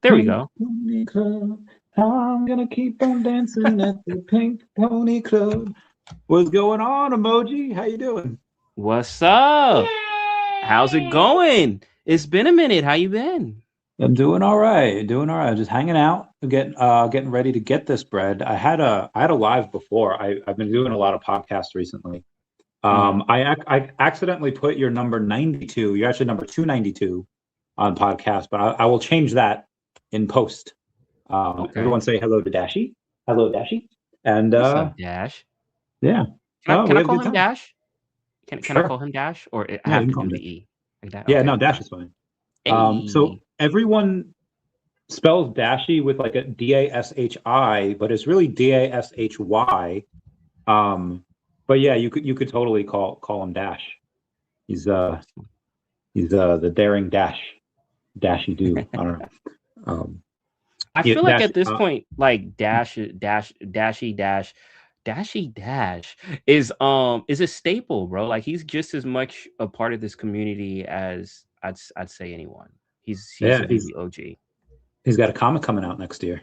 There we Pink go. Pony Club. I'm gonna keep on dancing at the Pink Pony Club. What's going on, Emojii? How you doing? What's up? How's it going? It's been a minute. How you been? I'm doing all right. Doing all right. Just hanging out, getting ready to get this bread. I had a live before. I've been doing a lot of podcasts recently. I accidentally put your number 92. You're actually number 292 on podcast, but I will change that in post. Okay. Everyone say hello to Dashi. Hello, Dashi. And What's up, Dash? yeah. Can I Oh, can we I have a call good him time. Dash? Can I Sure. call him Dash, or I Yeah, have you can to call do me the Dash. E like that? Yeah, Okay. no, Dash is fine. So Hey. everyone spells Dashi with like a Dashi, but it's really Dashy. But yeah, you could totally call him Dash. He's the daring Dashy do. I don't know. Um, I yeah, feel like Dash. at this point, like Dashy Dash is a staple, bro. Like he's just as much a part of this community as I'd say anyone. He's Yeah, a VeVe OG. he's got a comic coming out next year.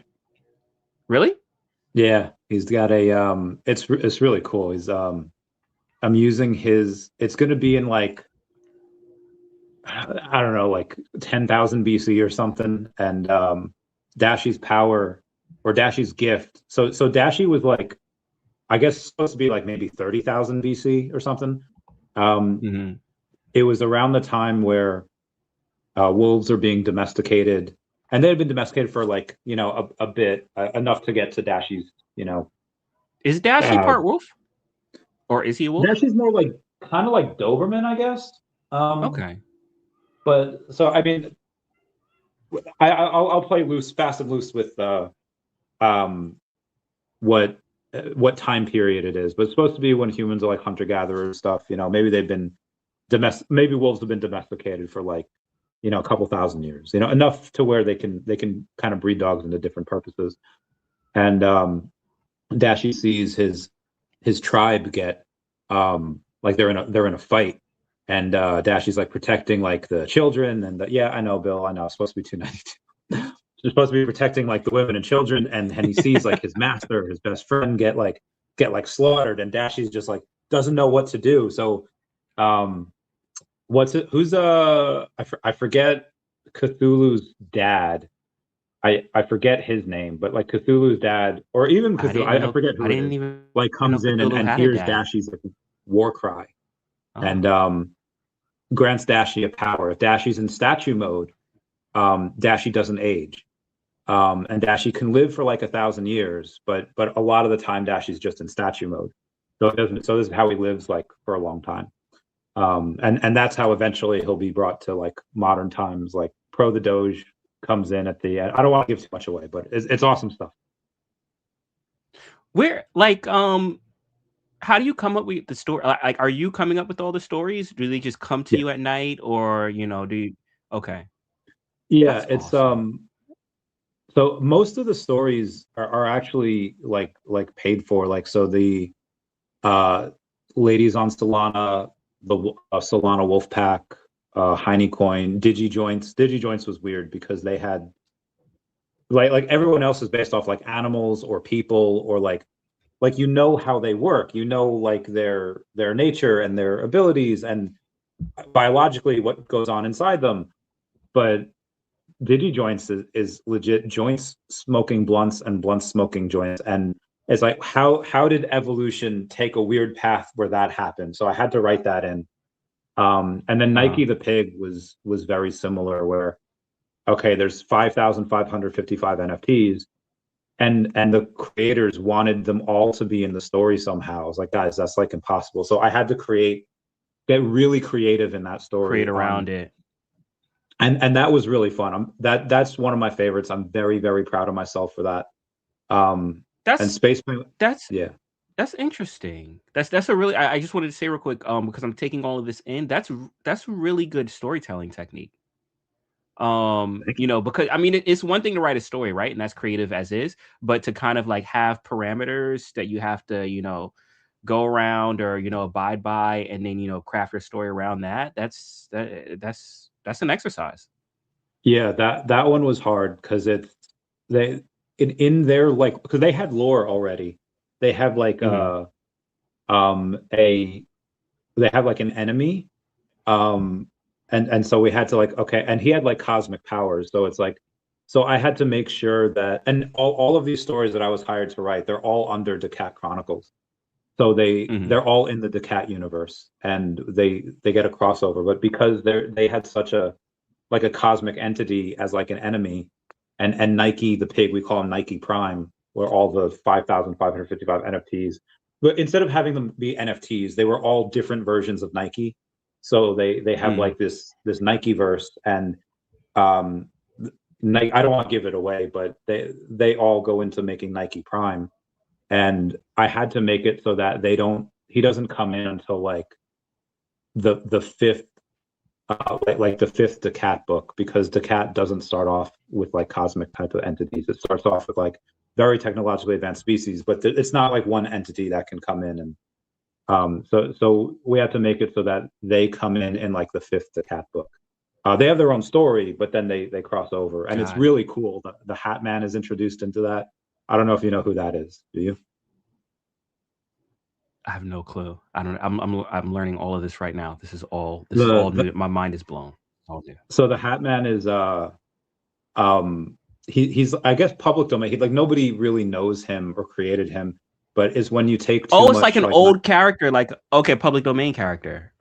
Really? Yeah, he's got a it's really cool. He's I'm using his. It's going to be in like I don't know, like 10,000 BC or something. And Dashi's power or Dashi's gift. So Dashi was like, I guess supposed to be like maybe 30,000 BC or something. Um, Mm-hmm. it was around the time where wolves are being domesticated, and they had been domesticated for like a bit, enough to get to Dashi's. Is Dashy Uh, part wolf, or is he a wolf? Dashi's more like kind of like Doberman, I guess. Um, Okay. but so I mean, I'll play loose, fast and loose with um what what time period it is, but it's supposed to be when humans are like hunter gatherers stuff. Maybe they've been maybe wolves have been domesticated for like a couple thousand years. Enough to where they can kind of breed dogs into different purposes. And Dashi sees his tribe get like they're in a fight, and Dashi's like protecting like the children, and yeah, I know, Bill, I know it's supposed to be 292. He's supposed to be protecting like the women and children, and he sees like his master, his best friend, get slaughtered, and Dashi's just like doesn't know what to do. So um what's it who's I forget Cthulhu's dad. I forget his name, but like Cthulhu's dad, or even I Cthulhu, didn't I know. forget I who it didn't is, even like know comes in Cthulhu and had a hears dad. Dashi's like war cry, and Oh. grants Dashi a power. If Dashi's in statue mode, Dashi doesn't age. And Dashi can live for like 1,000 years, but a lot of the time Dashi's just in statue mode. So it doesn't. So this is how he lives like for a long time. And that's how eventually he'll be brought to like modern times. Like Pro the Doge comes in at the end. I don't want to give too much away, but it's awesome stuff. Where like how do you come up with the story? Like, are you coming up with all the stories? Do they just come to Yeah, you at night, or do you? Okay, yeah. that's It's awesome. so most of the stories are actually like paid for. Like so the uh ladies on Solana, the Solana Wolfpack, Heinecoin, DigiJoints. DigiJoints was weird because they had like everyone else is based off like animals or people or like how they work, like their nature and their abilities and biologically what goes on inside them. But DigiJoints is legit joints smoking blunts and blunts smoking joints. And it's like how did evolution take a weird path where that happened? So I had to write that in. And then Uh, Nike the Pig was very similar, where okay, there's 5,555 NFTs, and the creators wanted them all to be in the story somehow. I was like, guys, that's like impossible. So I had to get really creative in that create story. around it. And that was really fun. That's one of my favorites. I'm very, very proud of myself for that. And That's Space, that's yeah, that's interesting. That's a really. I just wanted to say real quick, because I'm taking all of this in. That's really good storytelling technique. thank you. Because I mean, it's one thing to write a story, right? And that's creative as is, but to kind of like have parameters that you have to, go around or, abide by, and then, craft your story around that. That's an exercise. Yeah, that one was hard because it's they in their like because they had lore already. They have like Hmm. a they have like an enemy. Um and so we had to like okay, and he had like cosmic powers, so it's like so I had to make sure that and all of these stories that I was hired to write, they're all under daCat Chronicles. So Hmm. they're all in the daCat universe and they get a crossover. But because they had such a like a cosmic entity as like an enemy, and Nike the pig, we call him Nike Prime, where all the 5,555 NFTs. But instead of having them be NFTs, they were all different versions of Nike. So they have Hmm. like this Nike verse, and um Nike, I don't want to give it away, but they all go into making Nike Prime, and I had to make it so that he doesn't come in until like the fifth like the fifth daCat book, because daCat doesn't start off with like cosmic type of entities. It starts off with like very technologically advanced species, but it's not like one entity that can come in. And so we have to make it so that they come in like the fifth daCat book. They have their own story, but then they cross over, and it's Got it. really cool. The Hat Man is introduced into that. I don't know if you know who that is. Do you? I have no clue. I don't. I'm learning all of this right now. This is all The new. My mind is blown. All new. so the Hat Man is um he's I guess public domain. He, like nobody really knows him or created him, but it's when you take too Oh, it's like much an like old character, like okay, public domain character.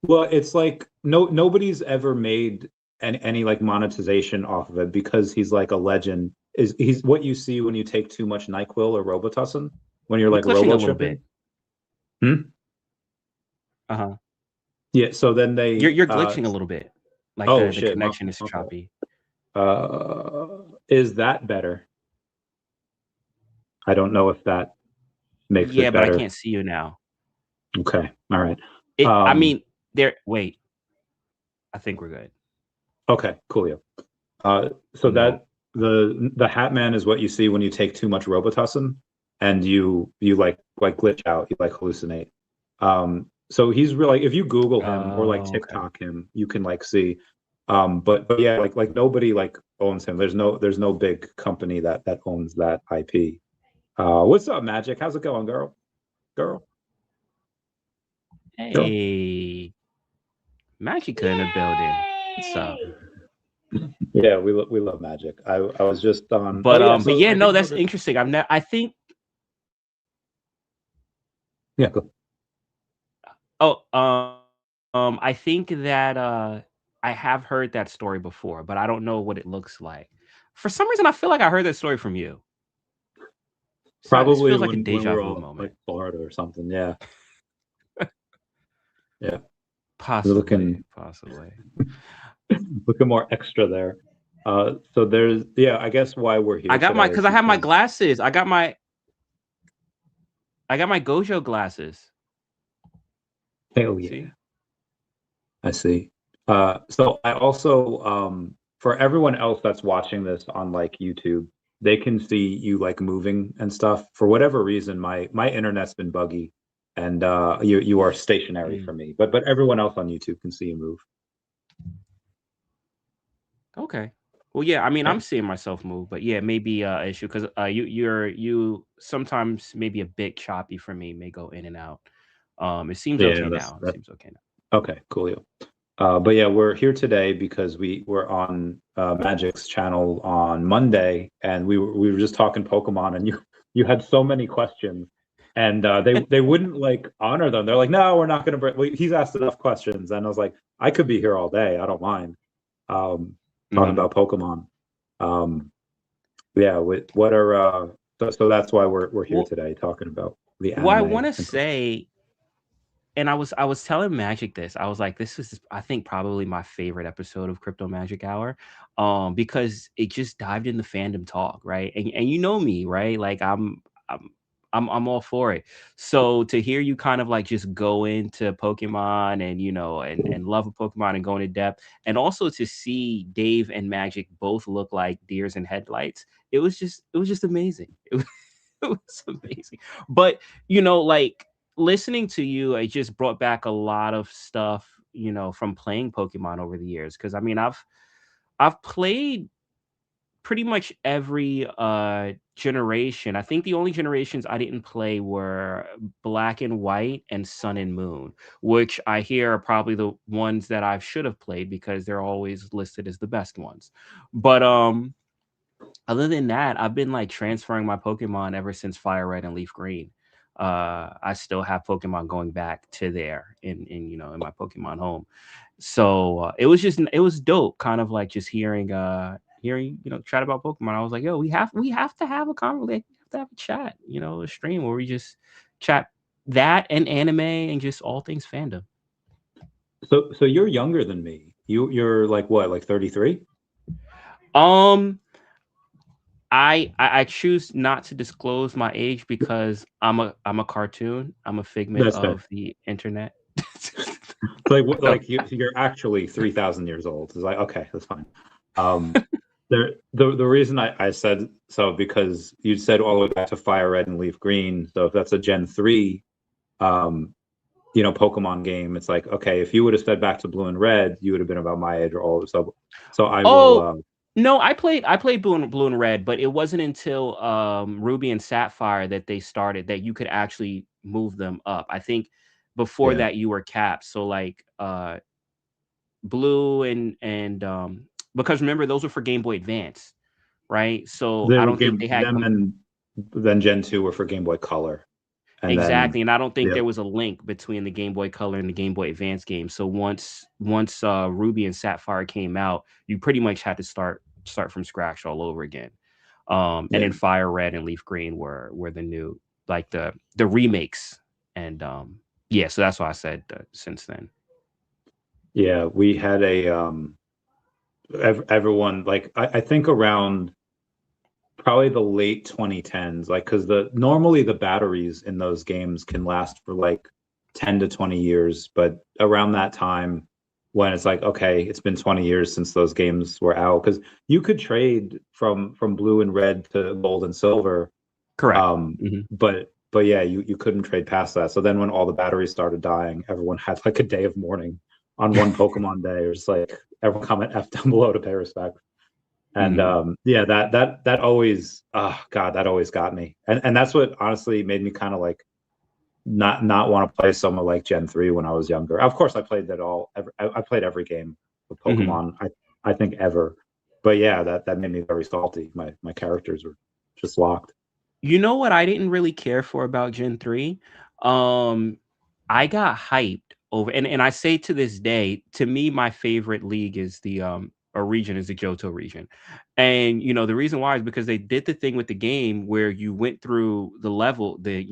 well, it's like nobody's ever made any like monetization off of it because he's like a legend. Is he's what you see when you take too much NyQuil or Robitussin when you're You're like glitching a robo little tripping. bit. Hmm? Uh-huh. Yeah, so then they You're glitching a little bit. Like oh the shit, connection is my fault. choppy. Is that better? I don't know if that makes Yeah, it but I better. can't see you now. Okay. All right. I Um mean, there. Wait, I think we're good. okay, coolio. So No. that the Hat Man is what you see when you take too much Robitussin and you like glitch out, you like hallucinate. So he's really like if you Google him or like Oh, okay. TikTok him, you can like see. But yeah, like nobody like owns him. There's no big company that owns that IP. What's up, Magic? How's it going, girl? Girl, girl. Hey, Magica in the building. What's up? Yeah, we love Magic. I was just on. Oh But yeah, but so yeah, I no, think that's another. interesting. I think. Yeah, go. Oh, I think that I have heard that story before, but I don't know what it looks like. For some reason, I feel like I heard that story from you. So this Probably feels like a when deja we're vu all like moment. Florida or something. Yeah, yeah. We're Possibly, looking possibly. looking more extra there. So there's yeah. I guess why we're I here got my today is because I have my because glasses. I got my Gojo glasses. hell yeah, See? I see. So I also for everyone else that's watching this on like YouTube, they can see you like moving and stuff. For whatever reason, my internet's been buggy, and you are stationary for Mm, me. But everyone else on YouTube can see you move. okay. Well, yeah. I mean, Yeah. I'm seeing myself move, but yeah, maybe an issue because you sometimes maybe a bit choppy for me, may go in and out. It seems Yeah, okay now. It that's seems okay now. okay, cool. But yeah, we're here today because we were on Magic's channel on Monday, and we were just talking Pokemon, and you had so many questions, and they wouldn't like honor them. They're like, no, we're not going to bring. Well, he's asked enough questions, and I was like, I could be here all day. I don't mind um, talking Hmm. about Pokemon. Um, yeah, what are so that's why we're here Well, today talking about the well, I anime want to and Pokemon. say, and I was telling Magic this. I was like, this is I think probably my favorite episode of Crypto Magic Hour, because it just dived into fandom talk, right? And you know me, right? Like I'm I'm all for it. So to hear you kind of like just go into Pokemon and and love a Pokemon and go into depth, and also to see Dave and Magic both look like deers in headlights, it was just amazing. It was amazing. But like listening to you, it just brought back a lot of stuff, from playing Pokemon over the years. Because I mean, I've played pretty much every generation. I think the only generations I didn't play were Black and White and Sun and Moon, which I hear are probably the ones that I should have played because they're always listed as the best ones. But other than that, I've been like transferring my Pokemon ever since Fire Red and Leaf Green. I still have Pokemon going back to there in in my Pokemon home. So it was dope, kind of like just hearing chat about Pokemon. I was like, yo, we have to have a conversation, we have to have a chat, a stream where we just chat that and anime and just all things fandom. So you're younger than me. You're like what, like 33? Um, I choose not to disclose my age because I'm a cartoon. I'm a figment That's fair. of the internet. So, Like you're actually 3,000 years old. It's like, okay, that's fine. Um, the reason I said so, because you said all the way back to Fire Red and Leaf Green. So if that's a Gen 3, Pokemon game, it's like, okay, if you would have said back to Blue and Red, you would have been about my age or older. So I will. oh no, I played Blue and Red, but it wasn't until Ruby and Sapphire that they started that you could actually move them up. I think before Yeah, that you were capped. So like Blue and because remember those were for Game Boy Advance, right? So they I were don't think game they had them, and then Gen 2 were for Game Boy Color, and then exactly, and I don't think yeah, there was a link between the Game Boy Color and the Game Boy Advance game. So once Ruby and Sapphire came out, you pretty much had to start from scratch all over again. And yeah, then Fire Red and Leaf Green were the new, like the remakes, and yeah, so that's why I said since then. yeah. We had everyone, like, I think around probably the late 2010s, like, because normally the batteries in those games can last for like 10 to 20 years, but around that time, when it's like, okay, it's been 20 years since those games were out, because you could trade from Blue and Red to Gold and Silver. Correct. um Mhm. but yeah, you couldn't trade past that. So then when all the batteries started dying, everyone had like a day of mourning on one Pokemon day. Or just like, everyone comment F down below to pay respect. And Mhm. yeah, that always, oh god, that always got me. And that's what honestly made me kind of like not want to play someone like Gen 3 when I was younger. Of course I played that all I played every game of Mhm. Pokemon, I think, ever. But yeah, that made me very salty. My characters were just locked. You know what I didn't really care for about Gen 3? Um, I got hyped over, and I say to this day, to me, my favorite league is or region is the Johto region. And the reason why is because they did the thing with the game where you went through the level, the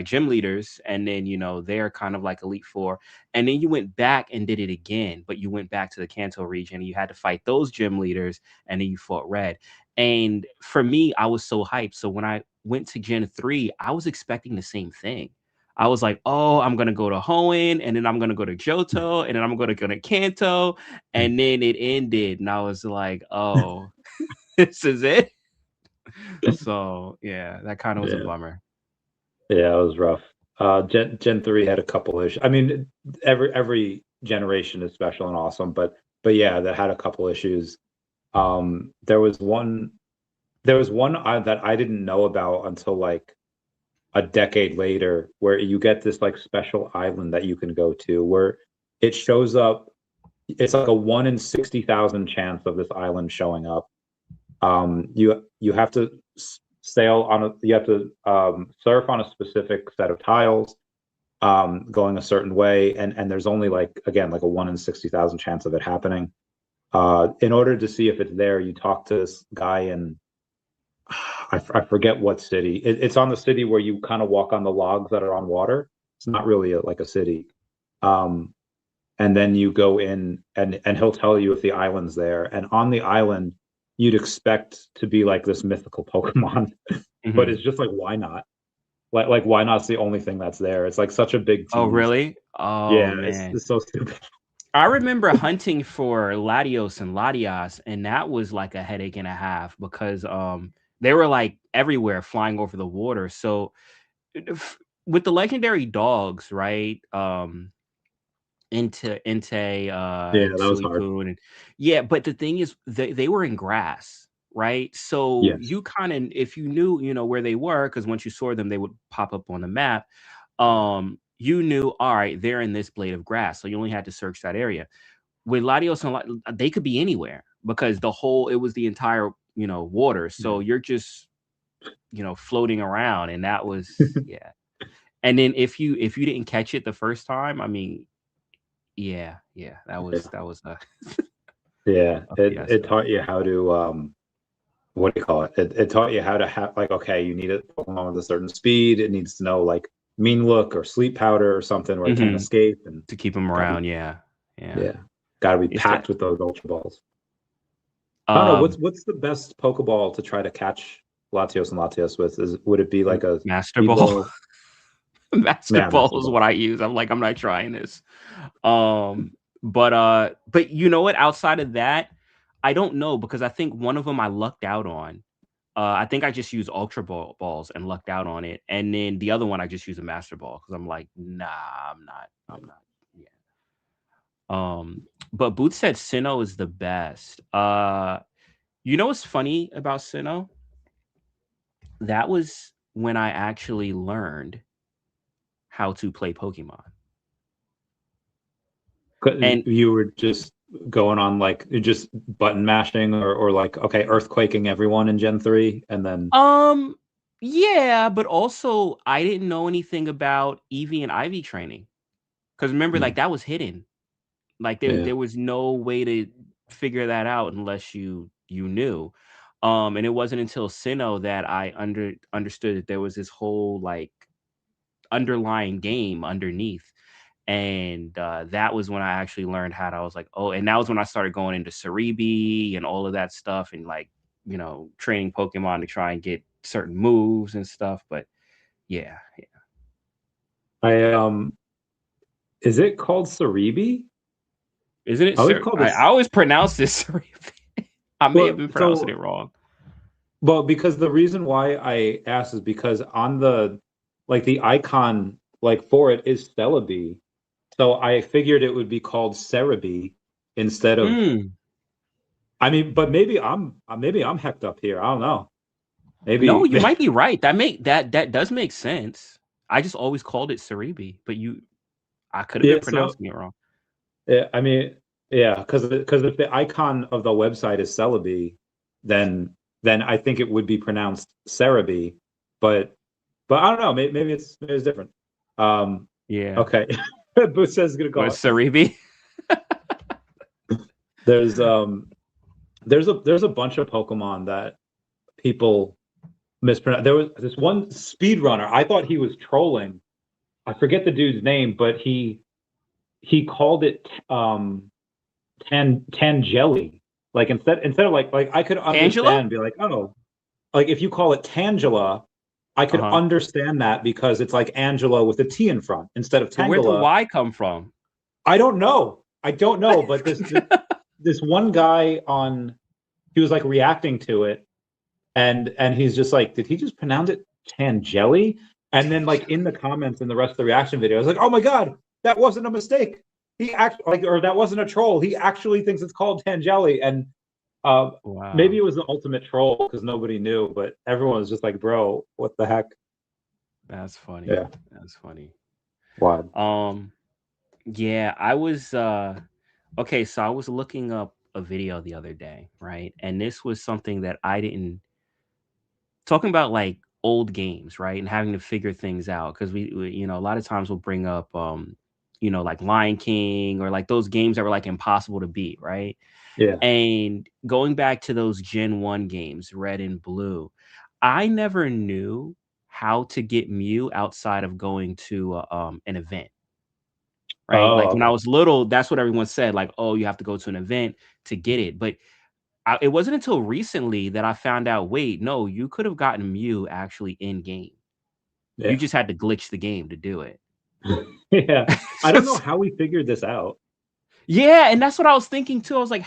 gym leaders, and then they're kind of like Elite Four, and then you went back and did it again, but you went back to the Kanto region and you had to fight those gym leaders, and then you fought Red. And for me, I was so hyped. So when I went to Gen 3, I was expecting the same thing. I was like, oh, I'm gonna go to Hoenn, and then I'm gonna go to Johto, and then I'm gonna go to Kanto, and then it ended, and I was like, oh, this is it. So yeah, that kind of was a Yeah, bummer. yeah, it was rough. Gen 3 had a couple issues. I mean, every generation is special and awesome, but yeah, that had a couple issues. There was one that I didn't know about until like a decade later, where you get this like special island that you can go to, where it shows up. It's like a 1 in 60,000 chance of this island showing up. You have to you have to surf on a specific set of tiles, going a certain way, and there's only, like, again, like a 1 in 60,000 chance of it happening. In order to see if it's there, you talk to this guy in, I forget what city. It's on the city where you kind of walk on the logs that are on water. It's not really like a city. Um, and then you go in, and he'll tell you if the island's there. And on the island, you'd expect to be like this mythical Pokemon, but Mhm. it's just like, why not? Like why not's the only thing that's there? It's like such a big Oh, tease. really? Oh, Yeah, man. it's so stupid. I remember hunting for Latios and Latias, and that was like a headache and a half because they were like everywhere flying over the water. So with the legendary dogs, right? into Yeah, that was hard. Suicune, and yeah, but the thing is they were in grass, right? So Yes. you kind of, if you knew, where they were, because once you saw them, they would pop up on the map. You knew, all right, they're in this blade of grass, so you only had to search that area. With Latios and they could be anywhere because it was the entire, water. Yeah. So you're just, floating around, and that was, yeah. And then if you didn't catch it the first time, I mean, yeah, yeah, that was a Yeah. a It fiasco. taught you how to what do you call it? It taught you how to have, like, okay, you need a Pokemon with a certain speed. It needs to know like mean look or sleep powder or something where it can't Mhm. escape, and To keep them gotta be, around, yeah, yeah. yeah, gotta be It's a packed with those Ultra Balls. I don't know, um, what's the best Pokeball to try to catch Latios and Latios with? Would it be like a Master speed Ball. ball? Master Yeah, Ball Master is Ball. what I use. I'm like, I'm not trying this. But you know what? Outside of that, I don't know because I think one of them I lucked out on. I think I just used balls and lucked out on it, and then the other one I just used a Master Ball because I'm like, nah, I'm not. I'm not. Yeah. Um, but Boots said Sinnoh is the best. You know what's funny about Sinnoh? That was when I actually learned how to play Pokemon. 'Cause And you were just going on like just button mashing, or like, okay, earthquaking everyone in Gen 3, and then um yeah, but also I didn't know anything about EV and IV training. Because remember, like mm, that was hidden. Like yeah. there was no way to figure that out unless you knew. And it wasn't until Sinnoh that I understood that there was this whole like underlying game underneath. And that was when I actually learned how to, I was like, oh, and that was when I started going into Cerebi and all of that stuff and like, training Pokemon to try and get certain moves and stuff. But yeah, yeah. I is it called Cerebi? Isn't it I always sir? call I this, always pronounce this Cerebi. I may have well, been pronouncing so, it wrong. well, because the reason why I asked is because on the, like, the icon like for it is Celebi. So I figured it would be called Cerebi instead of, Mm. I mean, but maybe I'm hecked up here. I don't know. No, Maybe you might be right. That does make sense. I just always called it Cerebi, but I could have been yeah, so pronouncing it wrong. yeah, I mean, yeah, because if the icon of the website is Celebi, then I think it would be pronounced Cerebi, but I don't know. Maybe it's different. Um, Yeah. okay, Booth says he's gonna What, call it. Cerebi? There's there's a bunch of Pokemon that people mispronounce. There was this one speedrunner. I thought he was trolling. I forget the dude's name, but he called it Tangeli. Like, instead of like I could Angela? understand, be like, oh, like if you call it Tangela, I could Uh-huh. understand that because it's like Angela with a T in front instead of But where'd the Tangela. Y come from? I don't know. I don't know, but this one guy on, he was like reacting to it, and he's just like, did he just pronounce it Tangeli? And then like in the comments in the rest of the reaction video, I was like, oh my god, that wasn't a mistake. He actually, like, or that wasn't a troll. He actually thinks it's called Tangeli, and uh, maybe Wow. it was the ultimate troll because nobody knew, but everyone was just like, bro, what the heck? That's funny. Yeah, That's funny. why? Um, yeah, I was okay, so I was looking up a video the other day, right? And this was something that I didn't talking about like old games, right? And having to figure things out because a lot of times we'll bring up like Lion King or like those games that were like impossible to beat, right? Yeah. And going back to those Gen 1 games, Red and Blue, I never knew how to get Mew outside of going to an event, right? Oh, Like when I okay. was little, that's what everyone said, like, oh, you have to go to an event to get it. But it wasn't until recently that I found out, wait, no, you could have gotten Mew actually in game. You Yeah. just had to glitch the game to do it. Yeah. I don't know how we figured this out. Yeah, and that's what I was thinking too. I was like,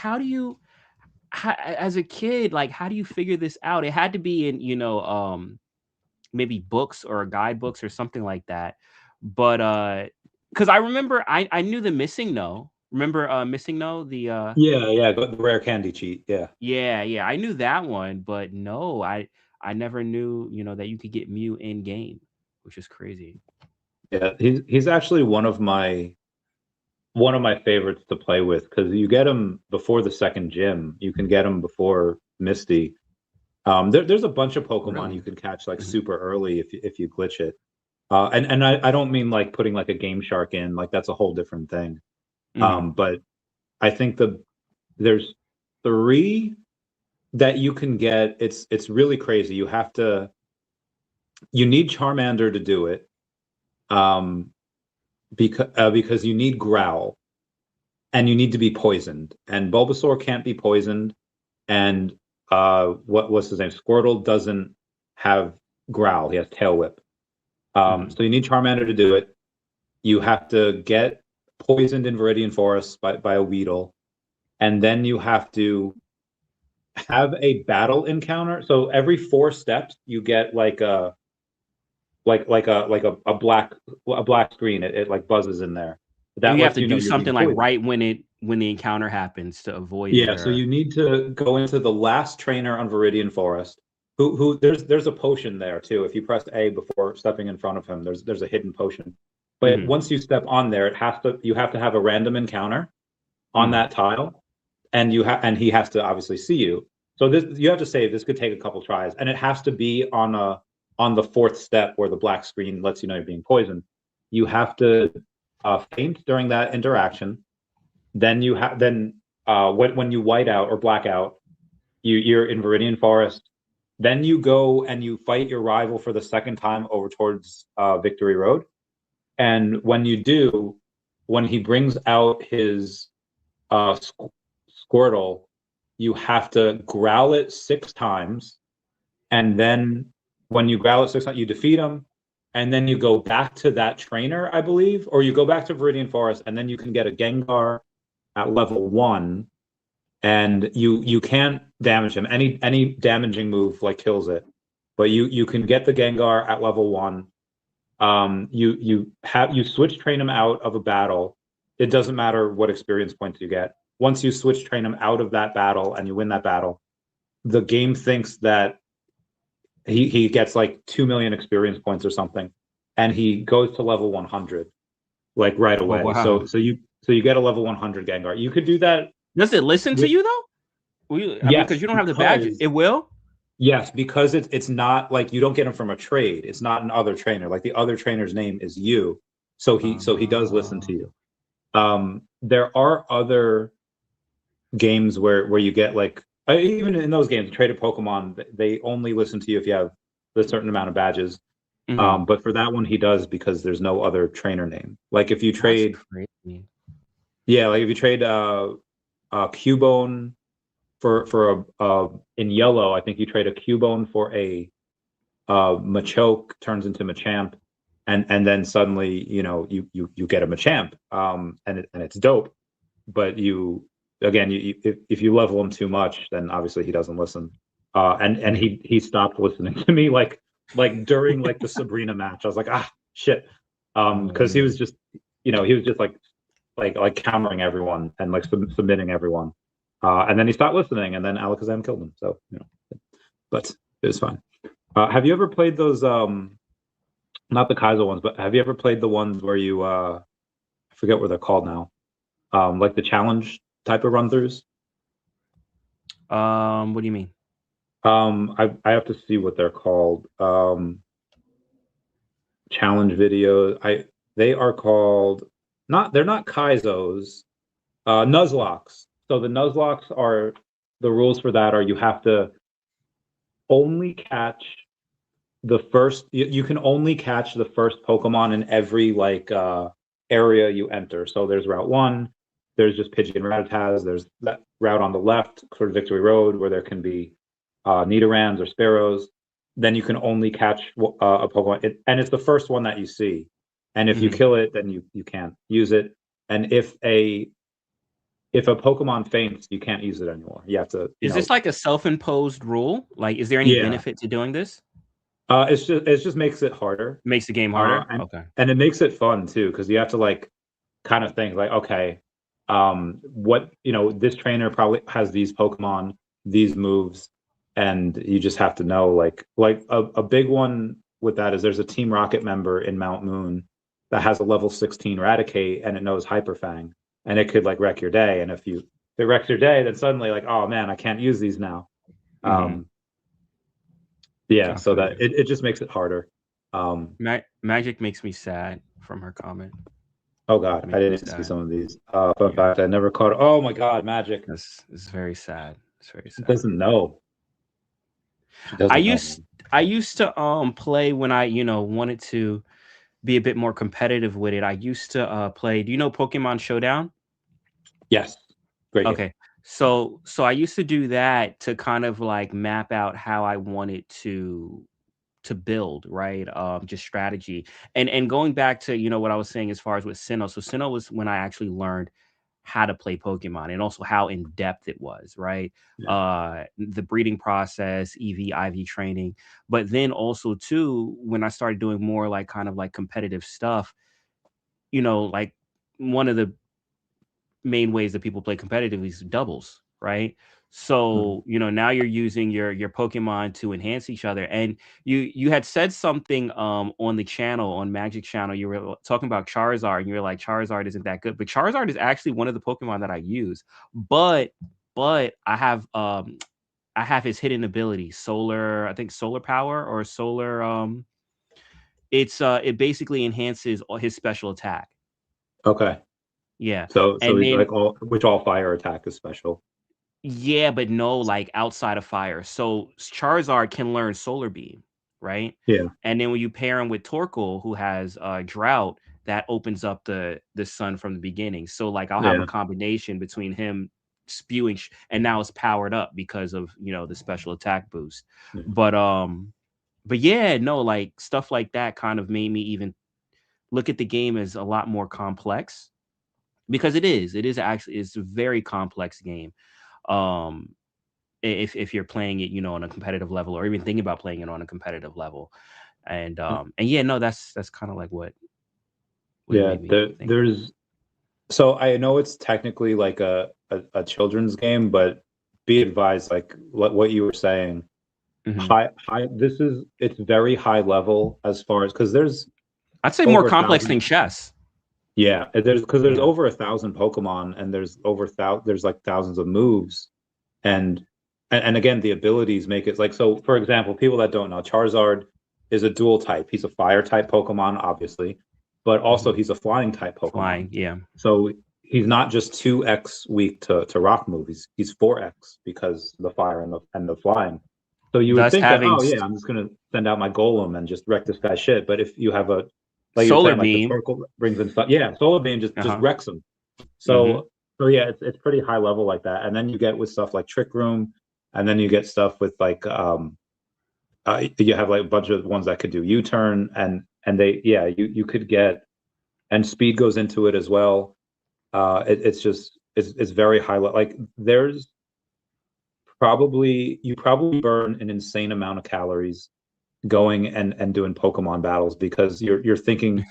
as a kid, like, how do you figure this out? It had to be in, maybe books or guidebooks or something like that. But because I remember I knew the missing no. Remember missing no the Yeah, the rare candy cheat. Yeah, yeah, I knew that one, but no, I never knew, you know, that you could get Mew in game, which is crazy. yeah. He's actually one of my favorites to play with because you get him before the second gym. You can get him before Misty. There's a bunch of Pokemon you Really? can catch like Hmm. super early if you glitch it. And I don't mean like putting like a Game Shark in, like that's a whole different thing. Hmm. But I think there's three that you can get. It's really crazy. You need Charmander to do it. Um, because you need Growl and you need to be poisoned. And Bulbasaur can't be poisoned. And what's his name? Squirtle doesn't have Growl. He has Tail Whip. Hmm. So you need Charmander to do it. You have to get poisoned in Viridian Forest by a Weedle, and then you have to have a battle encounter. So every 4 steps, you get like a black screen. It like buzzes in there. And That you have lets to you know do you're being something like poisoned. right when the encounter happens to avoid it, Yeah, so or you need to go into the last trainer on Viridian Forest. Who there's a potion there too. If you press A before stepping in front of him, there's a hidden potion. But hmm once you step on there, you have to have a random encounter on hmm that tile, and he has to obviously see you. So this you have to save. This could take a couple tries, and it has to be on the 4th step where the black screen lets you know you're being poisoned. You have to faint during that interaction. Then when you white out or black out, you're in Viridian Forest. Then you go and you fight your rival for the second time over towards Victory Road. And when you do, when he brings out his uh, Squirtle, you have to growl it 6 times, and then when you growl it 6 times, you defeat him, and then you go back to that trainer, I believe, or you go back to Viridian Forest, and then you can get a Gengar at level 1, and you can't damage him. Any damaging move like kills it, but you can get the Gengar at level 1. You switch train him out of a battle. It doesn't matter what experience points you get. Once you switch train him out of that battle and you win that battle, the game thinks that he gets like 2 million experience points or something, and he goes to level 100 like right Oh away. wow. So you get a level 100 Gengar. You could do that Does it listen to with you though? I mean, because yes you don't have the badge, because it will. yes because it's not like you don't get him from a trade. It's not an other trainer. Like the other trainer's name is you, so he does listen to you. There are other games where you get like even in those games, traded Pokemon, they only listen to you if you have a certain amount of badges. Hmm. But for that one, he does because there's no other trainer name. Like if you That's trade, crazy. yeah, like if you trade Cubone for a in yellow, I think you trade a Cubone for a Machoke turns into Machamp, and then suddenly you get a Machamp, and it's dope. But if you level him too much, then obviously he doesn't listen. And Mhm. he stopped listening to me like during like the Sabrina match. I was like, shit, Oh because he was man. just he was just like countering everyone and like submitting everyone. And then he stopped listening, and then Alakazam killed him. So but it was fine. Have you ever played those? Not the Kaiser ones, but have you ever played the ones where I forget what they're called now. Like the challenge type of run throughs. What do you mean? I have to see what they're called. Challenge videos. They are called they're not Kaizos, Nuzlocks. So the Nuzlocks are the rules for that are you have to only catch you can only catch the first Pokemon in every area you enter. So there's Route 1, there's just Pidgey and Rattata, there's that route on the left, sort of Victory Road, where there can be Nidorans or Sparrows. Then you can only catch a Pokemon, and it's the first one that you see. And if you Hmm. kill it, then you can't use it. And if a Pokemon faints, you can't use it anymore. You have to, Is this like a self-imposed rule? Like, is there any yeah. benefit to doing this? It just makes it harder. Makes the game harder? And Okay. and it makes it fun too, because you have to like kind of think like, okay, what this trainer probably has these Pokemon, these moves, and you just have to know like a big one with that is there's a Team Rocket member in Mount Moon that has a level 16 Raticate and it knows Hyper Fang, and it could like wreck your day. And if it wrecks your day, then suddenly like, oh man, I can't use these now. Mm-hmm. Yeah, I so feel that you. it just makes it harder. Magic makes me sad from her comment. Oh God, I Makes me didn't see sad. some of these. Fun Yeah. fact, I never caught. Oh my God, Magic It's very sad. It's very she sad. doesn't know. She I doesn't know, used man. I used to play when I, wanted to be a bit more competitive with it. I used to play, do you know Pokemon Showdown? Yes, great game. Okay. So I used to do that to kind of like map out how I wanted to build, right? Just strategy. And going back to, what I was saying as far as with Sinnoh. So Sinnoh was when I actually learned how to play Pokemon and also how in depth it was, right? Yeah. The breeding process, EV, IV training, but then also too, when I started doing more like kind of like competitive stuff, like one of the main ways that people play competitively is doubles, right? Mhm. So, now you're using your Pokemon to enhance each other. And you had said something on the channel, on Magic channel, you were talking about Charizard, and you were like, Charizard isn't that good. But Charizard is actually one of the Pokemon that I use. But I have his hidden ability, solar, I think solar power or solar it basically enhances his special attack. Okay. Yeah. So And he's then like all fire attack is special. yeah, but no, like, outside of fire. So, Charizard can learn Solar Beam, right? Yeah. And then when you pair him with Torkoal, who has, Drought, that opens up the sun from the beginning. So, like, I'll have a Yeah. combination between him spewing and now it's powered up because of, the special attack boost. Yeah. But, but yeah, no, like, stuff like that kind of made me even look at the game as a lot more complex because it is. It is actually it's a very complex game. Um if you're playing it, on a competitive level or even thinking about playing it on a competitive level. And yeah, no, that's kind of like what it Yeah. made me think of. There's so I know it's technically like a children's game, but be advised, like what you were saying, Mhm. it's very high level as far as because there's I'd say more over a complex than thousand. chess. Yeah, there's Yeah. over 1,000 Pokemon, and there's like thousands of moves, and and again the abilities make it like so. For example, people that don't know, Charizard is a dual type. He's a fire type Pokemon, obviously, but also Mhm. he's a flying type Pokemon. Flying, yeah. So he's not just 2x weak to rock moves. He's 4x because the fire and the flying. So you would Thus think that, having oh yeah, I'm just gonna send out my Golem and just wreck this guy's shit. But if you have a like you were solar saying, like the beam. Torkoal brings in stuff, yeah, Solar Beam just Uh-huh. wrecks them. Mhm. So yeah, it's pretty high level like that. And then you get with stuff like Trick Room, and then you get stuff with like you have like a bunch of ones that could do U-turn, and they yeah you could get, and speed goes into it as well. It's just it's very high level. Like there's probably you probably burn an insane amount of calories going and doing Pokemon battles because you're thinking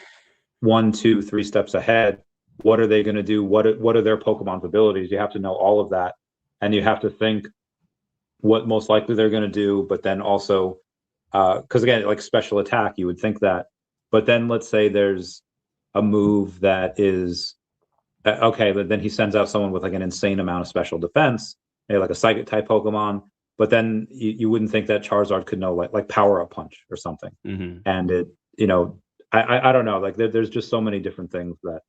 1, 2, 3 steps ahead. What are they going to do? What are their Pokemon's abilities? You have to know all of that, and you have to think what most likely they're going to do. But then also, because again, like special attack, you would think that. But then let's say there's a move that is okay, but then he sends out someone with like an insane amount of special defense, maybe like a psychic type Pokemon. But then you wouldn't think that Charizard could know like power up punch or something. Mhm. And it, I don't know. Like there's just so many different things that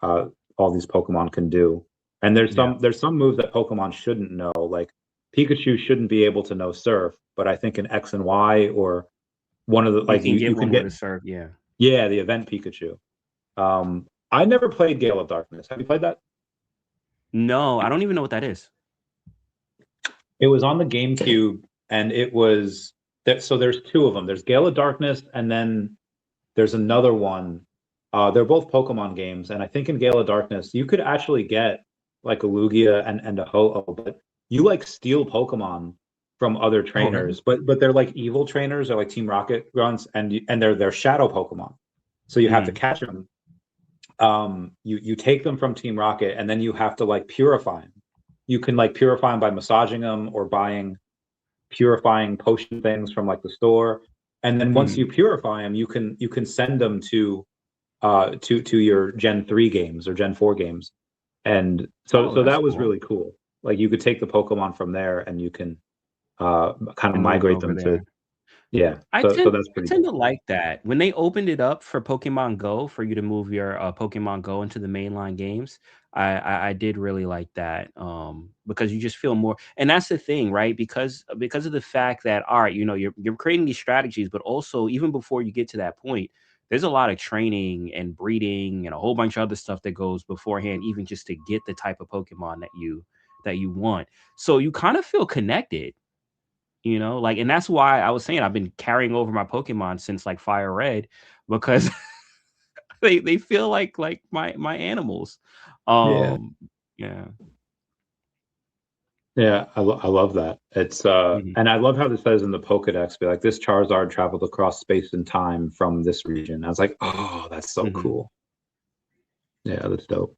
uh, all these Pokemon can do. And Yeah. there's some moves that Pokemon shouldn't know. Like Pikachu shouldn't be able to know Surf, but I think in X and Y or one of the You like can you get can one with get a serve, yeah. yeah the event Pikachu. I never played Gale of Darkness. Have you played that? No, I don't even know what that is. It was on the GameCube, and it was that. So there's two of them. There's Gale of Darkness, and then there's another one. They're both Pokemon games, and I think in Gale of Darkness you could actually get like a Lugia and a Ho-Oh, but you like steal Pokemon from other Oh, really? trainers, but they're like evil trainers, or like Team Rocket runs, and they're shadow Pokemon. So you have to Mhm. catch them. You take them from Team Rocket, and then you have to like purify them. You can like purify them by massaging them or buying purifying potion things from like the store. And then once Mhm. you purify them, you can send them to your Gen 3 games or Gen 4 games. And Oh, so that's that was cool. really cool. Like you could take the Pokemon from there and you can kind of And move it migrate over them there. to, yeah. I So tend that's I pretty tend to dope. like that. When they opened it up for Pokemon Go for you to move your Pokemon Go into the mainline games, I did really like that. Because you just feel more, and that's the thing, right? Because of the fact that, all right, you're creating these strategies, but also even before you get to that point, there's a lot of training and breeding and a whole bunch of other stuff that goes beforehand, even just to get the type of Pokemon that you want. So you kind of feel connected, like, and that's why I was saying I've been carrying over my Pokemon since like Fire Red, because they feel like my animals. Yeah. Um, yeah. Yeah, I love that. It's Mhm, and I love how this says in the Pokedex, be like, this Charizard traveled across space and time from this region. I was like, oh, that's so mhm. cool. Yeah, that's dope.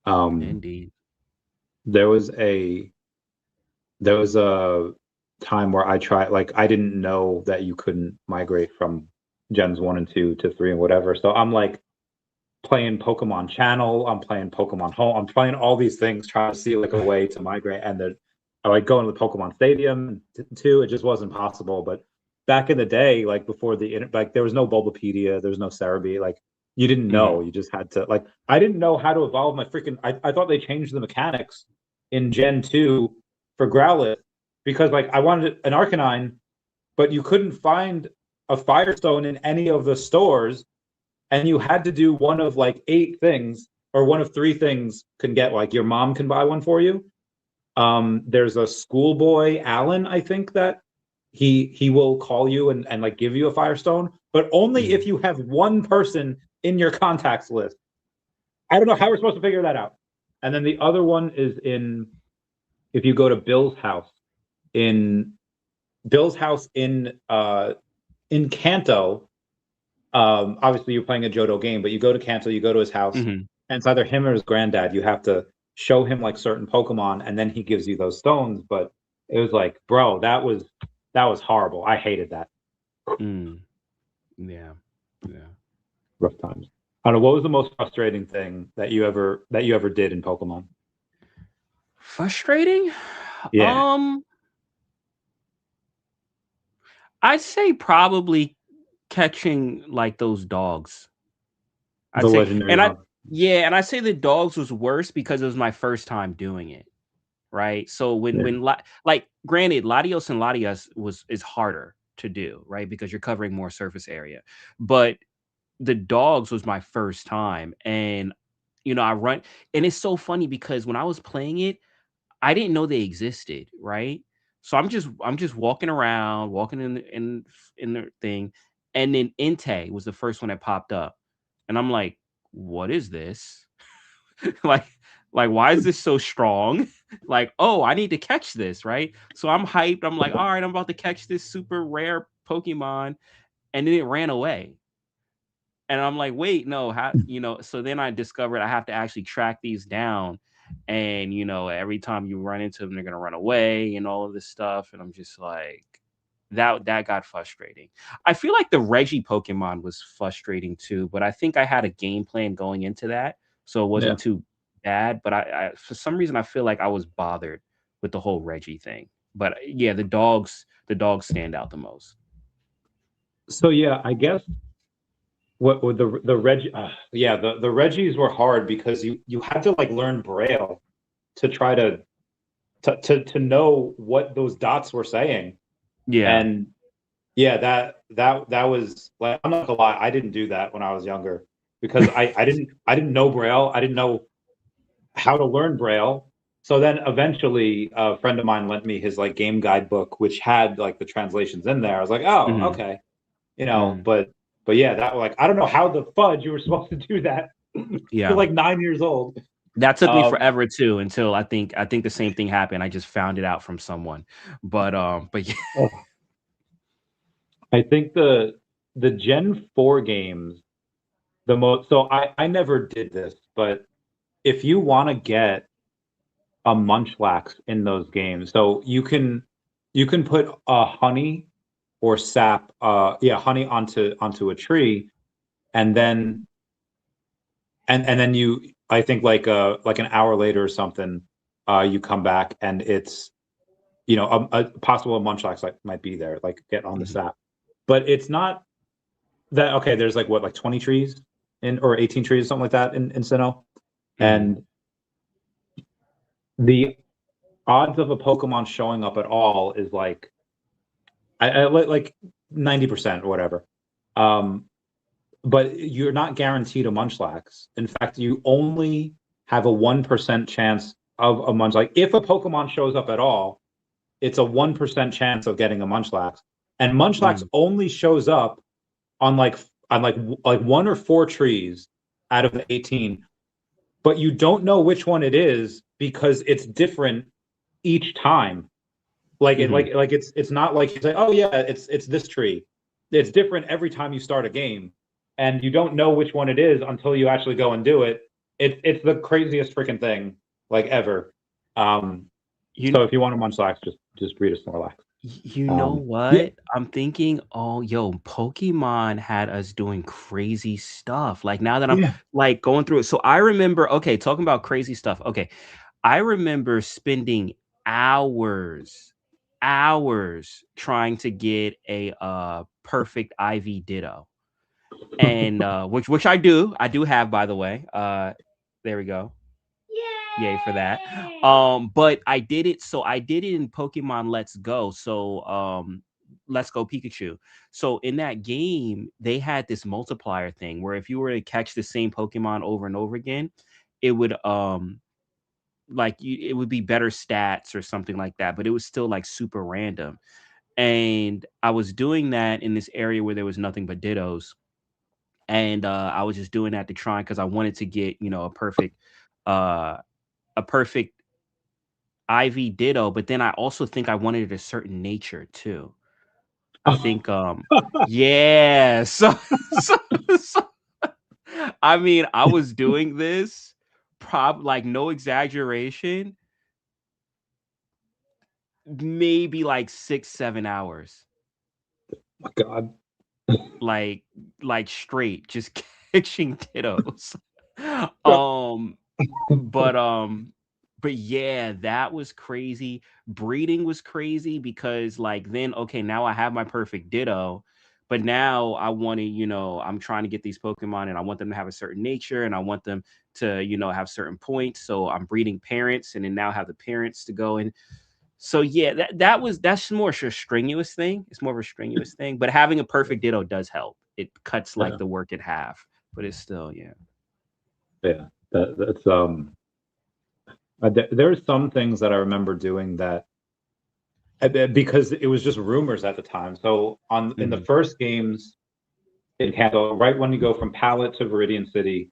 Um, Indeed. there was a there was a time where I tried, like, I didn't know that you couldn't migrate from gens 1 and 2 to 3 and whatever. So I'm like playing Pokemon Channel, I'm playing Pokemon Home, I'm playing all these things trying to see like a way to migrate. And then I like going to the Pokemon Stadium too. It just wasn't possible. But back in the day, like before the internet, like there was no Bulbapedia, there was no Cerebi, like you didn't Mhm, know. You just had to, like, I didn't know how to evolve my freaking, I thought they changed the mechanics in Gen 2 for Growlithe, because like I wanted an Arcanine, but you couldn't find a Firestone in any of the stores, and you had to do one of like 8 things, or one of 3 things can get, like, your mom can buy one for you. There's a schoolboy Alan, I think, that he will call you and like give you a Firestone, but only mhm. if you have one person in your contacts list. I don't know how we're supposed to figure that out. And then the other one is in, if you go to in Bill's house in Kanto. Obviously you're playing a Johto game, but you go to Kanto, you go to his house, Mhm. and it's either him or his granddad. You have to show him like certain Pokemon, and then he gives you those stones. But it was like, bro, that was horrible. I hated that. Mm. Yeah. Yeah. Rough times. I don't know, what was the most frustrating thing that you ever did in Pokemon? Frustrating? Yeah, Um, I'd say probably catching like those dogs. I'd the say, legendary and I dog. yeah, and I say the dogs was worse because it was my first time doing it. Right? So Yeah, like, granted, Latios and Latias is harder to do, right? Because you're covering more surface area. But the dogs was my first time, and I run, and it's so funny because when I was playing it, I didn't know they existed, right? So I'm just walking around, walking in the thing, and then Entei was the first one that popped up. And I'm like, what is this? like like why is this so strong? Like, oh, I need to catch this, right? So I'm hyped. I'm like, all right, I'm about to catch this super rare Pokemon, and then it ran away. And I'm like, wait, no, how, so then I discovered I have to actually track these down. And every time you run into them, they're gonna run away and all of this stuff. And I'm just like, that got frustrating. I feel like the Reggie Pokemon was frustrating too, but I think I had a game plan going into that, so it yeah. wasn't too bad. But I for some reason I feel like I was bothered with the whole Reggie thing. But yeah, the dogs stand out the most. So yeah, I guess what would the Reg yeah, the Reggies were hard because you had to like learn Braille to try to know what those dots were saying. Yeah. And yeah, that was like, I'm not gonna lie, I didn't do that when I was younger, because I didn't know Braille. I didn't know how to learn Braille. So then eventually a friend of mine lent me his like game guide book, which had like the translations in there. I was like, oh, Mhm, okay. mhm. But yeah, that, like, I don't know how the fudge you were supposed to do that. You're Yeah. like 9 years old. That took me Um, forever too until I think the same thing happened. I just found it out from someone. But yeah. I think the Gen 4 games, the most, so I never did this, but if you want to get a munchlax in those games, so you can put honey or sap, honey onto a tree, and then and then you, I think like an hour later or something, you come back and it's, a possible munchlax like might be there, like get on the Mhm. sap, but it's not that okay. There's like what, like 20 trees in, or 18 trees, something like that in Sinnoh, Mhm. and the odds of a Pokemon showing up at all is like like 90% or whatever. Um, but you're not guaranteed a Munchlax. In fact, you only have a 1% chance of a Munchlax. If a Pokemon shows up at all, it's a 1% chance of getting a Munchlax. And Munchlax Mhm. only shows up on like one or four trees out of the 18, but you don't know which one it is because it's different each time. Like it Mhm. like it's not like you say, oh yeah, it's this tree. It's different every time you start a game, and you don't know which one it is until you actually go and do it. It's the craziest freaking thing like ever. Um, You so if you want a Munchlax, just breed a Snorlax. you know Yeah, what? I'm thinking, oh, yo, Pokemon had us doing crazy stuff. Like now that I'm yeah. like going through it. So I remember, okay, talking about crazy stuff. Okay. I remember spending hours, hours trying to get a perfect IV Ditto. And which I do have, by the way. There we go. Yay for that. But I did it in Pokemon Let's Go. So Let's Go Pikachu. So in that game, they had this multiplier thing where if you were to catch the same Pokemon over and over again, it would it would be better stats or something like that, but it was still like super random. And I was doing that in this area where there was nothing but Dittos. And I was just doing that to try because I wanted to get, uh a perfect IV Ditto, but then I also think I wanted a certain nature too. I think yeah. So, so I mean, I was doing this like no exaggeration, maybe like 6, 7 hours. My God. Like straight, just catching Dittos. Um But, yeah, that was crazy. Breeding was crazy because, like, then, okay, now I have my perfect Ditto, but now I wanna, I'm trying to get these Pokemon and I want them to have a certain nature and I want them to, have certain points. So I'm breeding parents and then now have the parents to go and so yeah, that's more a strenuous thing. It's more of a strenuous thing, but having a perfect Ditto does help. It cuts like Yeah, the work in half, but it's still, yeah. yeah. That's there's some things that I remember doing that because it was just rumors at the time. So on in the Mhm. first games in Kanto, right when you go from Pallet to Viridian City,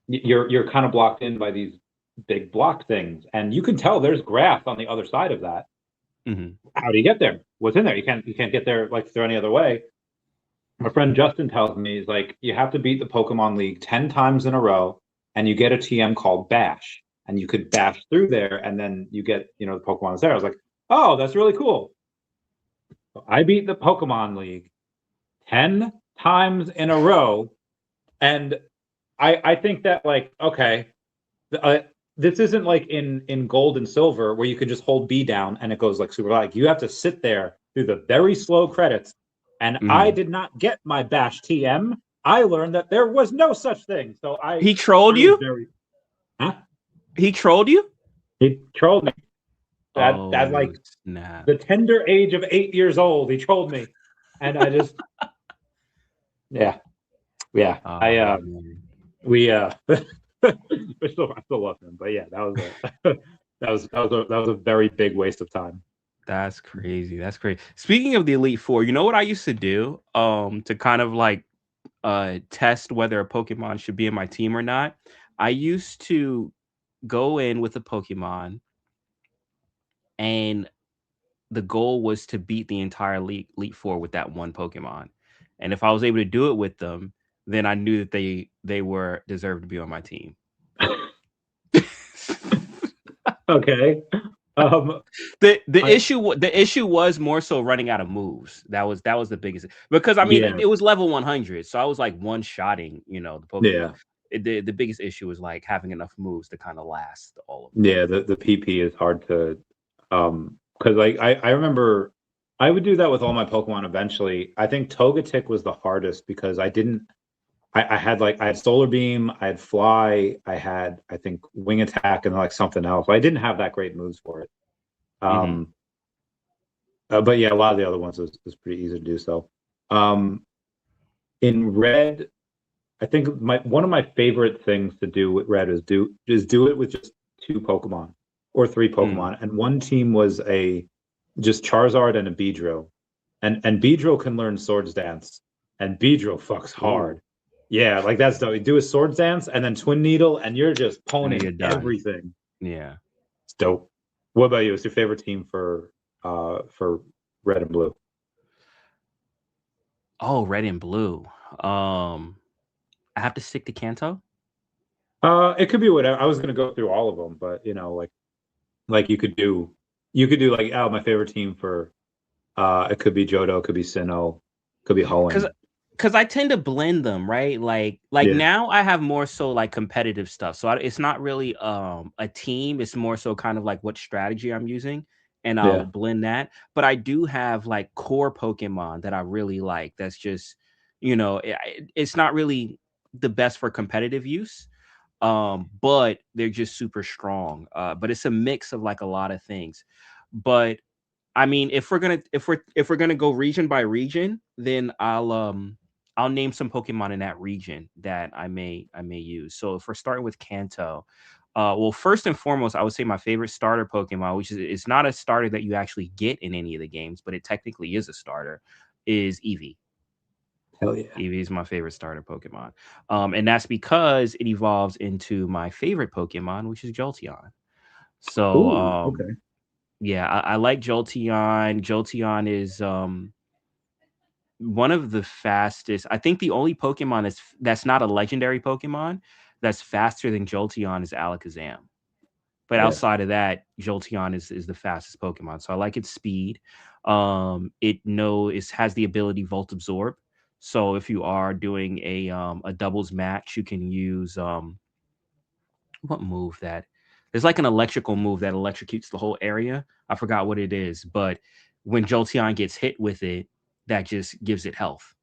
you're kind of blocked in by these big block things, and you can tell there's grass on the other side of that. Mhm. How do you get there? What's in there? You can't get there like through any other way. My friend Justin tells me he's like, you have to beat the Pokemon League 10 times in a row, and you get a TM called Bash, and you could bash through there, and then you get the Pokemon is there. I was like, oh, that's really cool. So I beat the Pokemon League 10 times in a row, and I think that like okay, uh, this isn't like in gold and silver where you can just hold B down and it goes like super like you have to sit there through the very slow credits. And I Mhm. did not get my bash TM. I learned that there was no such thing. So I He trolled I was you? very huh? He trolled you? He trolled me at Oh, like snap. the tender age of 8 years old. He trolled me, and I just yeah, yeah. I Oh, man. we I still love him, but yeah, that was a that was a very big waste of time. That's crazy. That's crazy. Speaking of the Elite Four, you know what I used to do? To kind of like test whether a Pokemon should be in my team or not. I used to go in with a Pokemon, and the goal was to beat the entire Elite Four with that one Pokemon. And if I was able to do it with them, then I knew that they were deserved to be on my team. Okay. The issue was more so running out of moves. That was the biggest, because I mean Yeah. it was level 100, so I was like one shotting, the Pokemon. Yeah. The biggest issue was like having enough moves to kind of last all of them. Yeah, the PP is hard to because like I remember I would do that with all my Pokemon eventually. I think Togetic was the hardest because I had Solar Beam, I had Fly, I had I think Wing Attack and like something else. I didn't have that great moves for it. Mm-hmm. But yeah, a lot of the other ones was pretty easy to do so. In Red, I think one of my favorite things to do with Red is do it with just 2 Pokemon or 3 Pokemon. And one team was just Charizard and a Beedrill. And Beedrill can learn Swords Dance. And Beedrill fucks hard. Ooh. Yeah, like that's dope. You do a Swords Dance and then Twin Needle, and you're just pwning everything. Yeah. It's dope. What about you? What's your favorite team for Red and Blue? Oh, Red and Blue. I have to stick to Kanto. It could be whatever. I was gonna go through all of them, but like you could do like my favorite team for it could be Johto, it could be Sinnoh, could be Hoenn. Because I tend to blend them, right? Like yeah. Now I have more so like competitive stuff, so it's not really a team. It's more so kind of like what strategy I'm using, and I'll blend that. But I do have like core Pokemon that I really like. That's just it's not really the best for competitive use, but they're just super strong. But it's a mix of like a lot of things. But I mean, if we're gonna go region by region, then I'll name some Pokemon in that region that I may use. So if we're starting with Kanto, well, first and foremost, I would say my favorite starter Pokemon, which is it's not a starter that you actually get in any of the games, but it technically is a starter, is Eevee. Hell yeah. Eevee is my favorite starter Pokemon. And that's because it evolves into my favorite Pokemon, which is Jolteon. So okay. Yeah, I like Jolteon. Jolteon is one of the fastest. I think the only Pokemon that's not a legendary Pokemon that's faster than Jolteon is Alakazam. But outside of that, Jolteon is the fastest Pokemon. So I like its speed. It has the ability Volt Absorb. So if you are doing a doubles match, you can use what move that? There's like an electrical move that electrocutes the whole area. I forgot what it is, but when Jolteon gets hit with it, that just gives it health.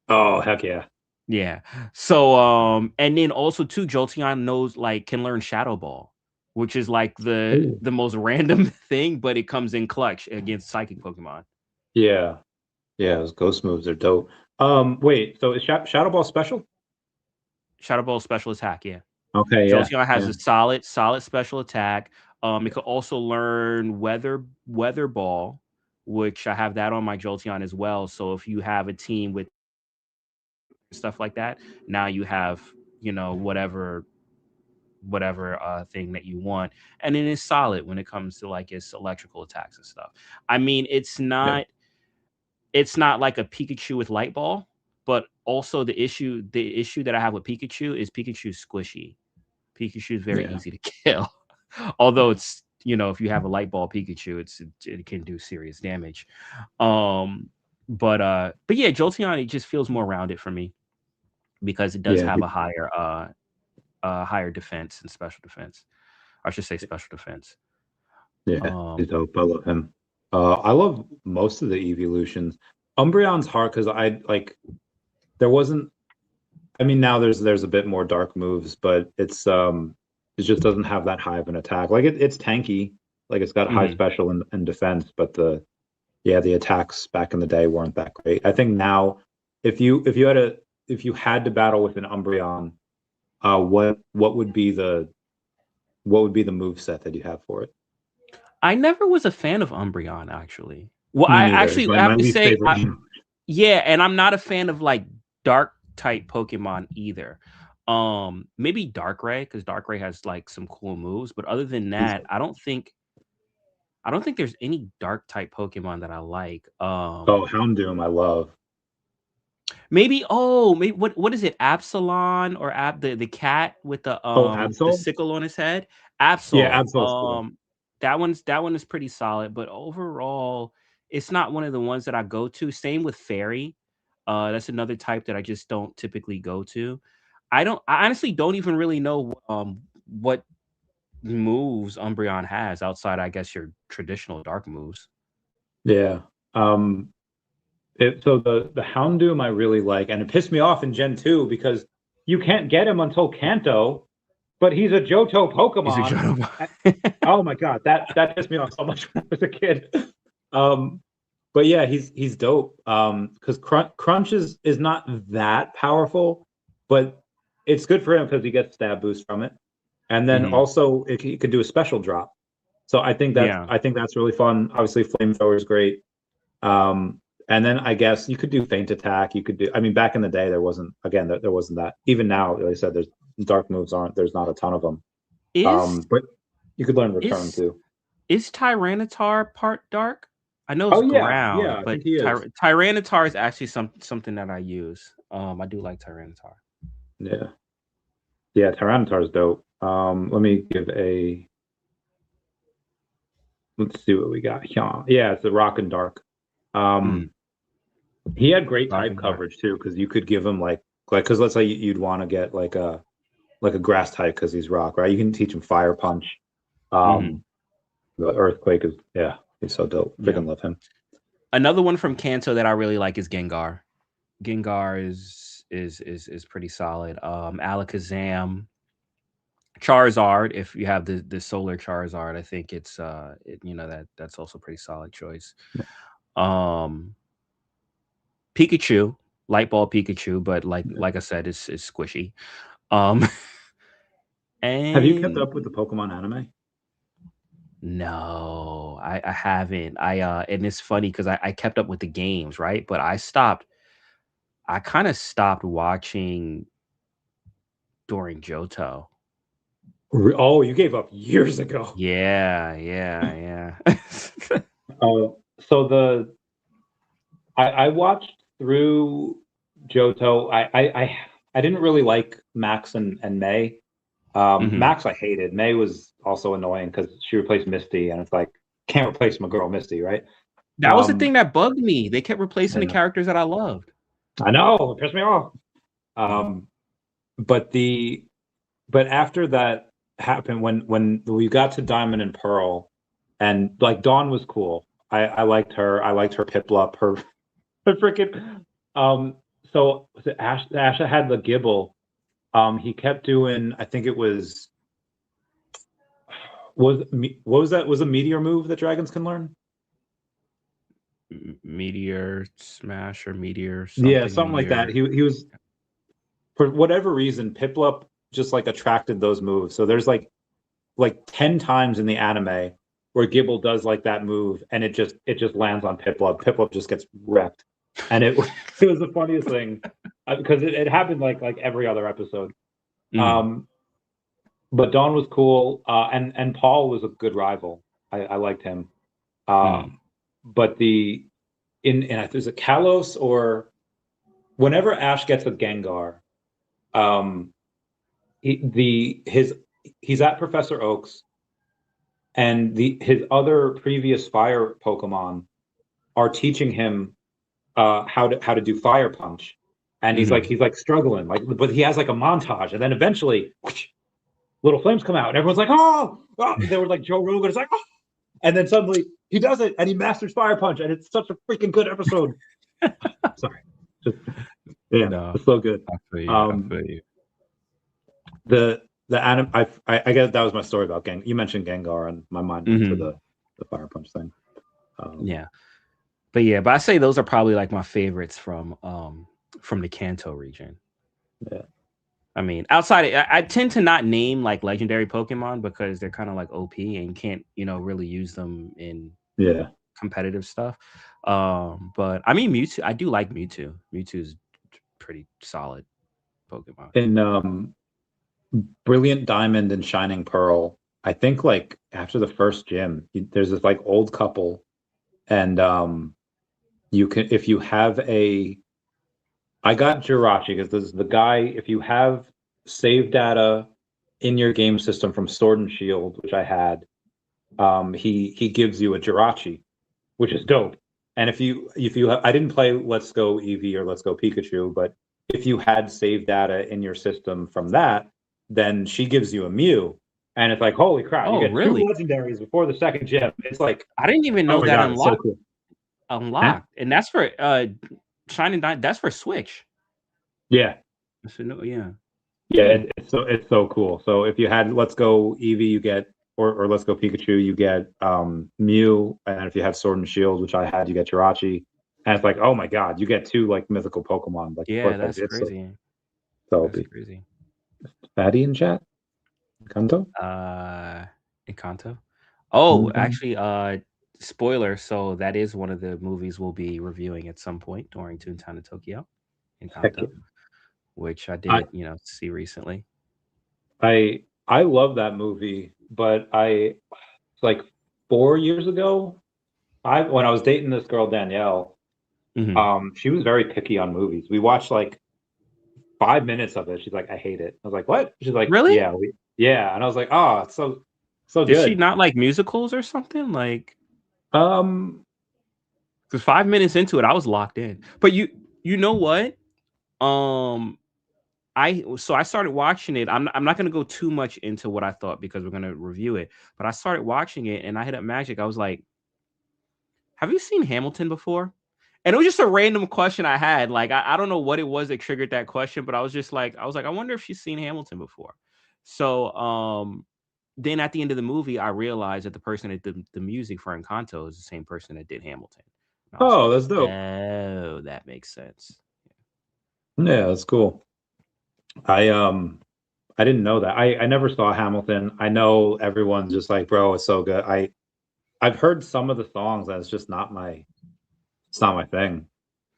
Oh, heck yeah. Yeah. So and then also too, Jolteon can learn Shadow Ball, which is like the most random thing, but it comes in clutch against psychic Pokemon. Yeah. Yeah, those ghost moves are dope. Wait, so is Shadow Ball special? Shadow Ball special attack, yeah. Okay, yeah. Jolteon has a solid special attack. It could also learn Weather Ball, which I have that on my Jolteon as well. So if you have a team with stuff like that, now you have whatever thing that you want, and it is solid when it comes to like its electrical attacks and stuff. I mean, it's not like a Pikachu with Light Ball, but also the issue that I have with Pikachu is Pikachu's squishy. Pikachu is very easy to kill. Although it's, if you have a Light Ball Pikachu, it can do serious damage. But yeah, Jolteon, it just feels more rounded for me because it does have a higher defense and special defense. I should say special defense. Yeah, he's dope. I love him. I love most of the evolutions. Umbreon's hard because there wasn't. I mean, now there's a bit more dark moves, but it just doesn't have that high of an attack. Like it's tanky, like it's got high special and defense, but the attacks back in the day weren't that great. I think now, if you had to battle with an Umbreon, what would be the move set that you have for it? I never was a fan of Umbreon, actually. Well, I actually have to say, yeah, and I'm not a fan of like dark type Pokemon either. Maybe Darkrai, because Darkrai has like some cool moves, but other than He's that, I don't think there's any dark type Pokemon that I like. oh, Houndoom, I love. Maybe what is it? Absalon or the cat with Oh, the Absol? sickle on his head? Yeah, Absol. Absol's cool. That one is pretty solid, but overall, it's not one of the ones that I go to. Same with Fairy. That's another type that I just don't typically go to. I honestly don't even really know what moves Umbreon has outside, I guess, your traditional dark moves. Yeah. Um, so the Houndoom I really like, and it pissed me off in Gen 2 because you can't get him until Kanto, but he's a Johto Is it Pokemon. Johto? Oh my God, that pissed me off so much when I was a kid. Um, but yeah, he's dope. Because Crunch is not that powerful, but it's good for him because he gets stab boost from it, and then Mhm. also he can do a special drop. So Yeah. I think that's really fun. Obviously, flamethrower is great. And then I guess you could do feint attack. You could do. I mean, back in the day, there wasn't. Again, there wasn't that. Even now, like I said, there's dark moves aren't. There's not a ton of them. Is But you could learn return is too. is Tyranitar part dark? I know it's Oh yeah, ground, I but think he is. Tyranitar is actually something that I use. I do like Tyranitar. Yeah, yeah. Tyranitar is dope. Let me give a. Let's see what we got. Yeah, it's a rock and dark. Mm, Um, he had great rock type and dark. coverage too because you could give him like because let's say you'd want to get like a grass type because he's rock, right? You can teach him fire punch. Hmm. The earthquake is yeah, he's so dope. Yeah. Freaking love him. Another one from Kanto that I really like is Gengar. Gengar is pretty solid. Alakazam, Charizard. If you have the Solar Charizard, I think that's also a pretty solid choice. Um, Pikachu, Light Ball Pikachu, but like I said, it's squishy. Um, Have you kept and up with the Pokemon anime? no, I haven't. And it's funny because I kept up with the games, right? But I kind of stopped watching during Johto. Oh, you gave up years ago. Yeah. Oh, so I watched through Johto. I didn't really like Max and May. Hmm. Max I hated. May was also annoying because she replaced Misty, and it's like can't replace my girl Misty, right? That was the Um, thing that bugged me. They kept replacing the yeah, characters that I loved. I know, it pissed me off. Um, but the but after that happened, when we got to Diamond and Pearl, and like Dawn was cool. I liked her. I liked her Piplup. Her freaking. So was it Ash? Ash had the Gibble. He kept doing. I think it what was that? Was a meteor move that dragons can learn? Meteor Smash or Meteor Yeah, something something like that. Meteor. He was for whatever reason, Piplup just like attracted those moves. So there's like 10 times in the anime where Gibble does like that move and it just lands on Piplup. Piplup just gets wrecked. And it was the funniest thing because it happened like every other episode. Mhm. Um, but Dawn was cool, and Paul was a good rival. I liked him. Mhm. But there's a Kalos or whenever Ash gets a Gengar, um, he's at Professor Oak's, and his other previous fire Pokemon are teaching him how to do fire punch, and Mhm. he's like struggling, but he has like a montage, and then eventually whoosh, little flames come out, and everyone's like, oh! They were like Joe Rogan is like, oh! And then suddenly he does it, and he masters fire punch, and it's such a freaking good episode. Sorry, just yeah, No, it's so good. I feel you. I Um, feel you. the anim I guess that was my story about Gang. You mentioned Gengar, and my mind went to Mhm. the fire punch thing. Um, Yeah. But I say those are probably like my favorites from the Kanto region. yeah, I mean, I tend to not name like legendary Pokemon because they're kind of like OP and you can't, really use them in yeah. competitive stuff. But I mean Mewtwo, I do like Mewtwo. Mewtwo is pretty solid Pokemon. In Brilliant Diamond and Shining Pearl, I think like after the first gym, there's this like old couple, and you can if you have a I got Jirachi because this is the guy. If you have save data in your game system from Sword and Shield, which I had, he gives you a Jirachi, which is dope. And I didn't play Let's Go Eevee or Let's Go Pikachu, but if you had save data in your system from that, then she gives you a Mew, and it's like holy crap, you Oh, get two really? legendaries before the second gym. It's like I didn't even oh know my that god, it's so cool. Huh? unlocked, and that's for Shining Diamond. That's for Switch. Yeah. So no, yeah. Yeah, it's so cool. So if you had Let's Go Eevee, you get or Let's Go Pikachu, you get Mew, and if you have Sword and Shield, which I had, you get Jirachi. And it's like, oh my god, you get two like mythical Pokemon. Like Yeah, perfect. that's It's so crazy. so That's big. crazy. Fatty in chat? Kanto? Encanto. Oh, Mhm. actually, spoiler. So that is one of the movies we'll be reviewing at some point during Toontown to Tokyo, Heck Encanto, yeah. which I I did, see recently. I love that movie, but it's like 4 years ago, when I was dating this girl Danielle, Hmm. she was very picky on movies. We watched like 5 minutes of it. She's like, I hate it. I was like, what? She's like, Really? yeah. And I was like, oh, it's so Did she good. not like musicals or something? Like, Um, because 5 minutes into it, I was locked in. But you know what? Um, I started watching it. I'm not gonna go too much into what I thought because we're gonna review it. But I started watching it and I hit up Magic. I was like, have you seen Hamilton before? And it was just a random question I had. Like, I don't know what it was that triggered that question, but I was just like, I wonder if she's seen Hamilton before. So then at the end of the movie, I realized that the person that did the music for Encanto is the same person that did Hamilton. And I was oh, like, that's dope. oh, that makes sense. Yeah, that's cool. I didn't know that. I never saw Hamilton. I know everyone's just like, bro, it's so good. I've heard some of the songs, and it's not my thing.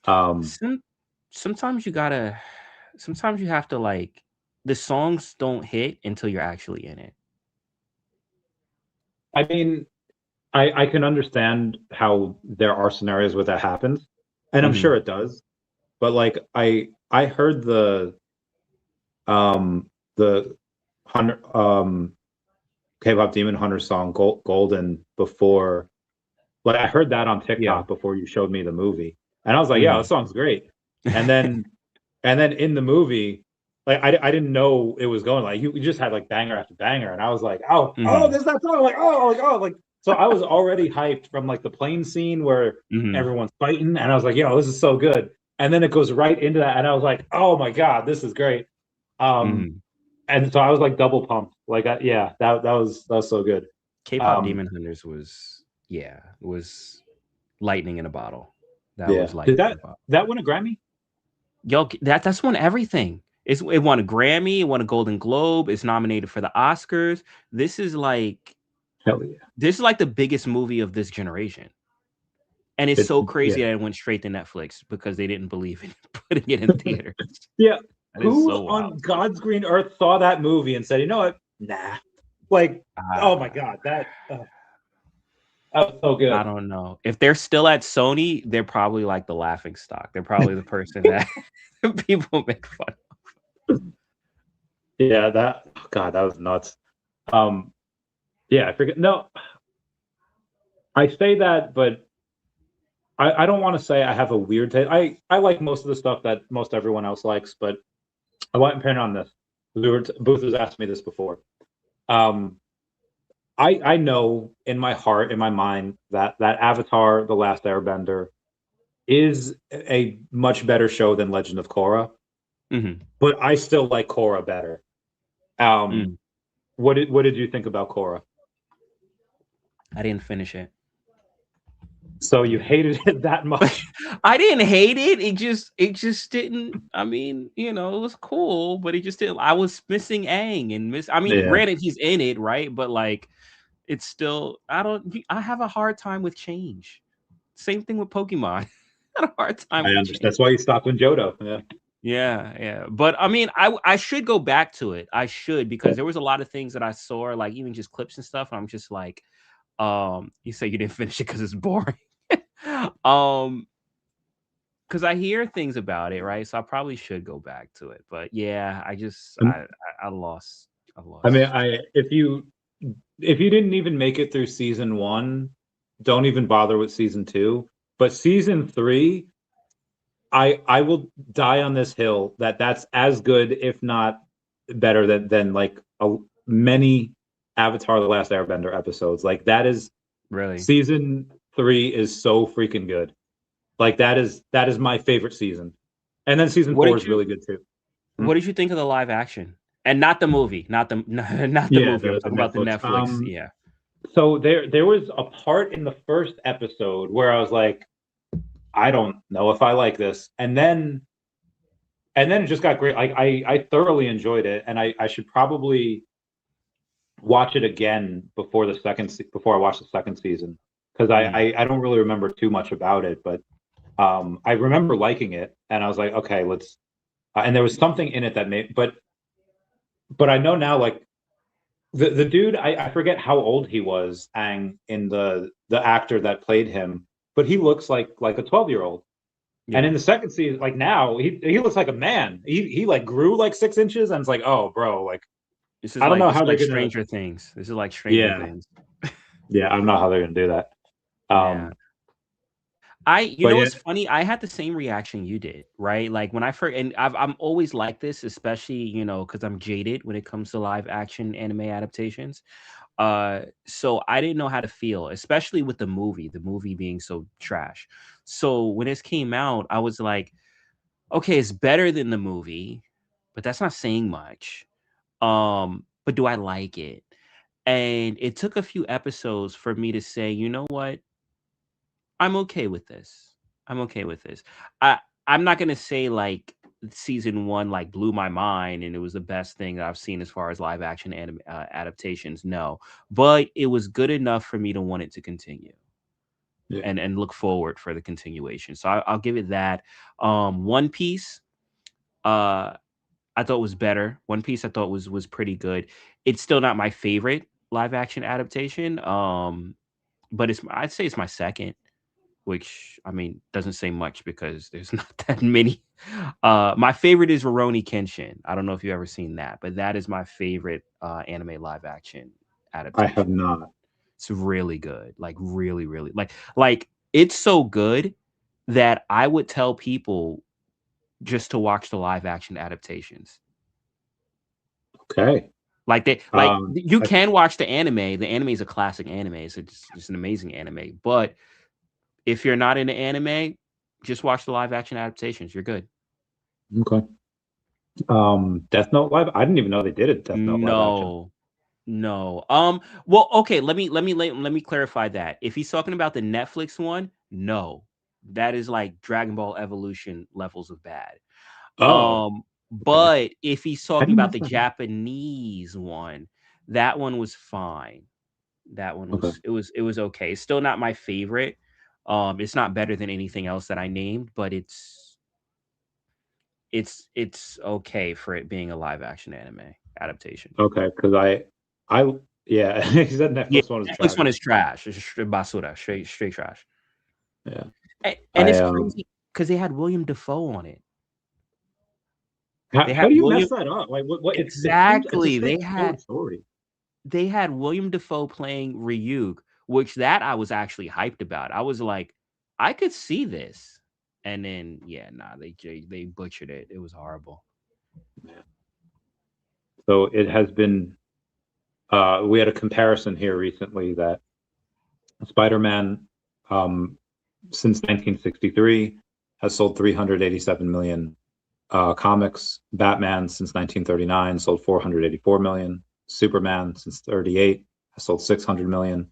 Um, Some, sometimes you gotta, sometimes you have to like, the songs don't hit until you're actually in it. I mean, I can understand how there are scenarios where that happens, and I'm Hmm. sure it does. But like I heard the hunter K-pop Demon Hunter song Golden before, like I heard that on Yeah. TikTok before you showed me the movie, and I was like, yeah, that Hmm. song's great. And then in the movie, like I didn't know it was going like you just had like banger after banger, and I was like, oh, Hmm. there's that song, like so I was already hyped from like the plane scene where Hmm. everyone's fighting, and I was like, yo, this is so good. And then it goes right into that, and I was like, oh my god, this is great. Um, Hmm. and so I was like double pumped. Like, yeah, that was so good. K-pop Um, Demon Hunters was, yeah, was lightning in a bottle. That was yeah, did lightning in a that bottle. that win a Grammy? Yo, that's won everything. It won a Grammy, it won a Golden Globe, it's nominated for the Oscars. This is like Hell yeah! this is like the biggest movie of this generation. And it's It's so yeah, crazy that it went straight to Netflix because they didn't believe in putting it in theaters. yeah. That is Who so wild. on God's green earth saw that movie and said, you know what? Nah. Like, oh my Uh, god, that was so I good. don't know. If they're still at Sony, they're probably like the laughing stock. They're probably the person that people make fun Yeah, God, that was nuts. Um, yeah, I forget. No, I say that, but I don't want to say I have a weird taste. I like most of the stuff that most everyone else likes, but I want to opinion on this. Booth has asked me this before. Um, I know in my heart, in my mind, that Avatar: The Last Airbender is a much better show than Legend of Korra, of. Hmm. but I still like Korra better. Um, Mm. what did you think about Korra? I didn't finish it. So you Yeah. hated it that much? I didn't hate it. It just didn't. I mean, it was cool, but it just didn't. I was missing Aang and miss. I mean, Yeah, granted, he's in it, right? But like, it's still. I don't. I have a hard time with change. Same thing with Pokemon. I had a hard time I with understand. change. That's why you stopped in Johto. Yeah. Yeah. But I mean, I should go back to it. I should, because there was a lot of things that I saw, like even just clips and stuff. And I'm just like, you say you didn't finish it because it's boring. um, because I hear things about it, right? So I probably should go back to it. But yeah, I lost. I I mean, lost. if you didn't even make it through season one, don't even bother with season two. But season three, I will die on this hill that that's as good, if not better than like many Avatar: The Last Airbender episodes. Like that is Really. season three is so freaking good. Like that is my favorite season. And then season What four did is you really good too. Hmm? What did you think of the live action? And not the movie, not the not the Yeah, movie. I'm the talking about the Netflix. Netflix. Yeah. So there was a part in the first episode where I was like, I don't know if I like this. And then it just got great. Like I thoroughly enjoyed it, and I should probably watch it again before I watch the second season, because Mm, I don't really remember too much about it, but I remember liking it, and I was like, okay, let's. And there was something in it that made, but I know now, like the dude, I forget how old he was, Ang, in the actor that played him, but he looks like a 12-year-old. And yeah. in the second season, like now, he looks like a man. He like grew like 6 inches, and it's like, oh, bro, like I don't know This is how they're like gonna. Stranger Things. This is like Stranger Yeah, Things. yeah, I don't know how they're gonna do that. Yeah. Um, You but know yeah, what's funny? I had the same reaction you did, right? Like when I first, and I'm always like this, especially, because I'm jaded when it comes to live action anime adaptations. So I didn't know how to feel, especially with the movie being so trash. So when this came out, I was like, okay, it's better than the movie, but that's not saying much. But do I like it? And it took a few episodes for me to say, you know what? I'm okay with this. I'm okay with this. I I'm not gonna say like season one like blew my mind and it was the best thing that I've seen as far as live action adaptations. No, but it was good enough for me to want it to continue yeah, and look forward for the continuation. So I'll give it that. One Piece, uh, I thought was better. One Piece I thought was pretty good. It's still not my favorite live action adaptation. But I'd say it's my second, which I mean doesn't say much because there's not that many. My favorite is Rurouni Kenshin. I don't know if you've ever seen that, but that is my favorite anime live action I have adaptation. not. It's really good, like really, really like it's so good that I would tell people just to watch the live action adaptations. Okay. You I, can watch the anime. The anime is a classic anime. It's just an amazing anime. But if you're not into anime, just watch the live action adaptations. You're good. okay. Death Note live. I didn't even know they did a Death Note live action. No. No. Well, okay, let me clarify that. If he's talking about the Netflix one, no. That is like Dragon Ball Evolution levels of bad. Oh, okay. But if he's How do talking you about mess the that up? Japanese one, that one was fine. That one Okay. was it was okay. It's still not my favorite. It's not better than anything else that I named, but it's okay for it being a live action anime adaptation. Okay. Because yeah, he said Yeah, Netflix one is Netflix trash. one is trash. It's basura, straight trash. Yeah. And I it's crazy because they had William Defoe on it. They how had do you mess William that up? Like what it's the exactly. same code story. They had William Defoe playing Ryuk, which that I was actually hyped about. I was like, I could see this. And then yeah, nah, they butchered it. It was horrible. Yeah. So it has been we had a comparison here recently that Spider-Man since 1963 has sold 387 million comics. Batman since 1939 sold 484 million. Superman since 38 has sold 600 million.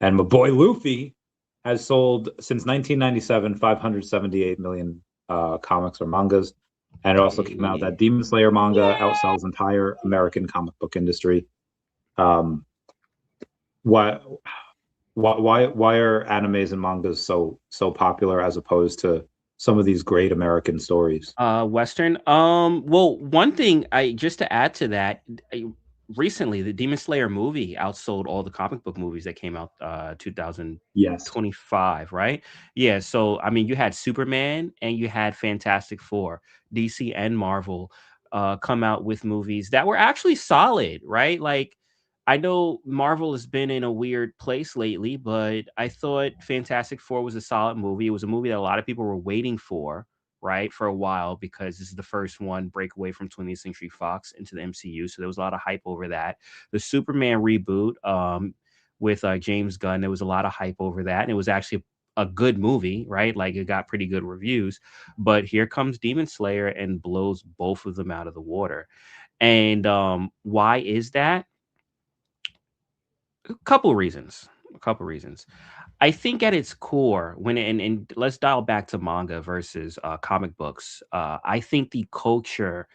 And my boy Luffy has sold since 1997 578 million comics or mangas. And it also came out Yeah. that Demon Slayer manga Yeah. outsells entire American comic book industry. Um, why why are animes and mangas so popular as opposed to some of these great American stories? Western. Well, one thing I just to add to that, recently the Demon Slayer movie outsold all the comic book movies that came out 2025, Yes. right? Yeah, so I mean you had Superman and you had Fantastic Four, DC and Marvel come out with movies that were actually solid, right? Like I know Marvel has been in a weird place lately, but I thought Fantastic Four was a solid movie. It was a movie that a lot of people were waiting for, right, for a while because this is the first one break away from 20th Century Fox into the MCU. So there was a lot of hype over that. The Superman reboot with James Gunn, there was a lot of hype over that, and it was actually a good movie, right? Like it got pretty good reviews. But here comes Demon Slayer and blows both of them out of the water. And why is that? A couple reasons. A couple reasons. I think at its core, and let's dial back to manga versus comic books. I think the culture,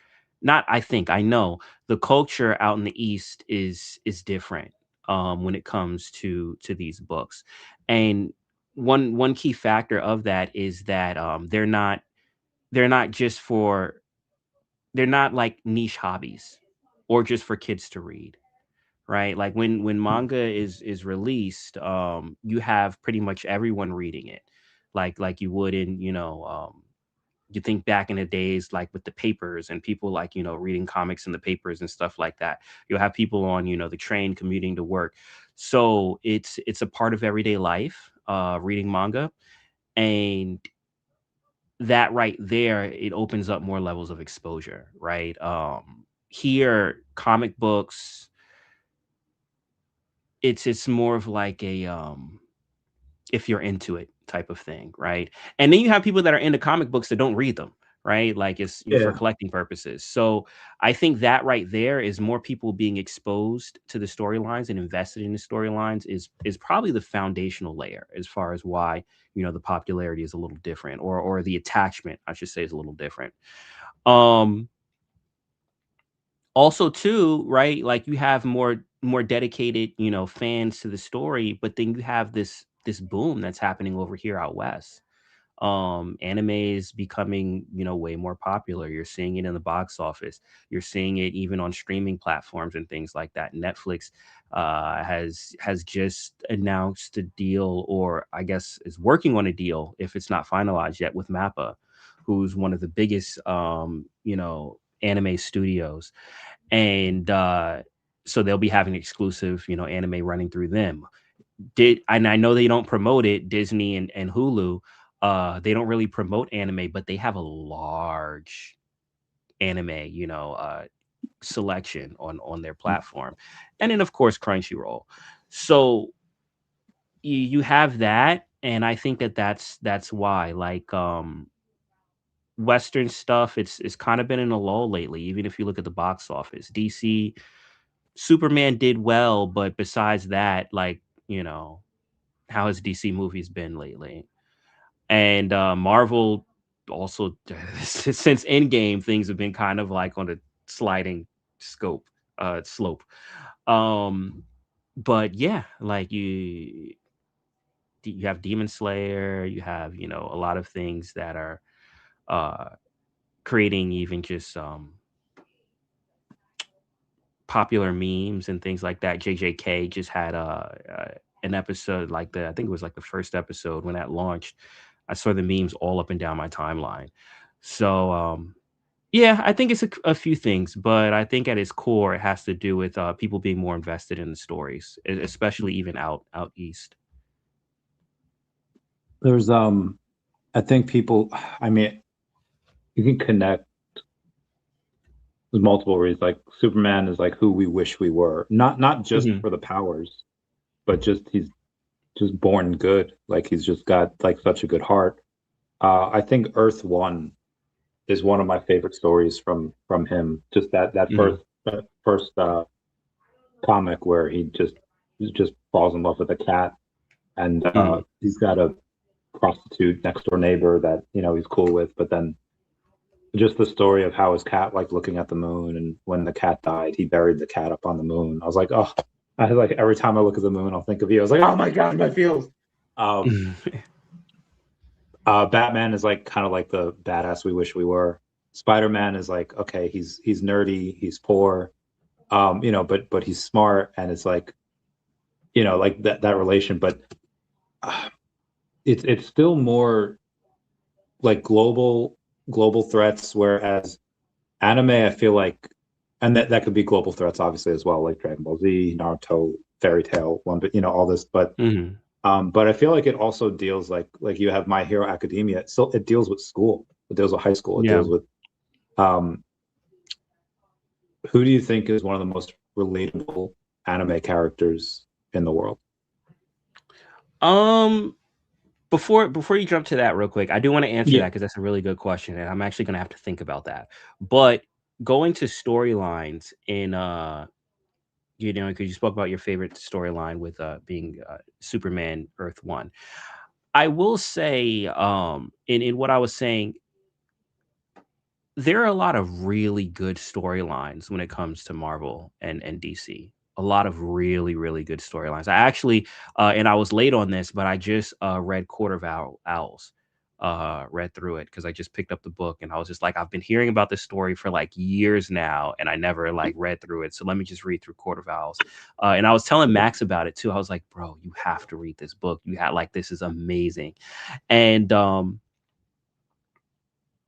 not I think I know the culture out in the East is different when it comes to these books, and one key factor of that is that they're not just for they're not like niche hobbies or just for kids to read, right? Like when manga is released, you have pretty much everyone reading it, like you would in you think back in the days like with the papers and people like reading comics in the papers and stuff like that. You'll have people on the train commuting to work, so it's a part of everyday life, reading manga, and that right there it opens up more levels of exposure, right? Here comic books, it's more of like a if you're into it type of thing, right? And then you have people that are into comic books that don't read them, right? Like it's for Yeah. collecting purposes. So I think that right there is more people being exposed to the storylines and invested in the storylines is probably the foundational layer as far as why the popularity is a little different, or the attachment I should say is a little different. Um Also too, right, like you have more dedicated fans to the story, but then you have this boom that's happening over here out west. Anime is becoming way more popular. You're seeing it in the box office, you're seeing it even on streaming platforms and things like that. Netflix has just announced a deal, or I guess is working on a deal if it's not finalized yet, with Mappa, who's one of the biggest anime studios. And so they'll be having exclusive anime running through them. And I know they don't promote it, Disney and Hulu, they don't really promote anime, but they have a large anime selection on their platform. And then of course Crunchyroll. So you have that, and I think that's why, like, Western stuff, it's kind of been in a lull lately. Even if you look at the box office, DC Superman did well, but besides that, like, how has DC movies been lately? And Marvel also, since Endgame, things have been kind of like on a sliding slope. Um, but yeah, like you have Demon Slayer, you have a lot of things that are uh creating even just popular memes and things like that. JJK just had an episode like I think it was like the first episode when that launched. I saw the memes all up and down my timeline. So yeah, I think it's a few things, but I think at its core it has to do with people being more invested in the stories, especially even out east. There's I think people, I mean, you can connect with multiple reasons. Like Superman is like who we wish we were. Not just Hmm. for the powers, but just he's just born good. Like he's just got like such a good heart. I think Earth 1 is one of my favorite stories from him. Just Hmm. that first comic where he just falls in love with a cat, and Hmm. he's got a prostitute next door neighbor that he's cool with, but then just the story of how his cat like looking at the moon, and when the cat died, he buried the cat up on the moon. I was like, oh, I like every time I look at the moon, I'll think of you. I was like, oh my god, my feels. Um, Batman is like kind of like the badass we wish we were. Spider-Man is like, okay, he's nerdy, he's poor, but he's smart, and it's like, like that relation. But uh, it's still more like global threats, whereas anime, I feel like, and that could be global threats obviously as well, like Dragon Ball Z, Naruto, Fairy Tail, One, all this, Mhm. but I feel like it also deals like you have My Hero Academia. It deals with school. It deals with high school. It Yeah. deals with um, who do you think is one of the most relatable anime characters in the world? Um, before you jump to that real quick, I do want to answer Yeah, that because that's a really good question, and I'm actually gonna have to think about that. But going to storylines in because you spoke about your favorite storyline with being Superman Earth 1. I will say, in what I was saying, there are a lot of really good storylines when it comes to Marvel and DC. A lot of really, really good storylines. I actually, and I was late on this, but I just read Quarter of Owls. Read through it because I just picked up the book and I was just like, I've been hearing about this story for like years now, and I never like read through it. So let me just read through Court of Owls. And I was telling Max about it too. I was like, bro, you have to read this book. You have like this is amazing. And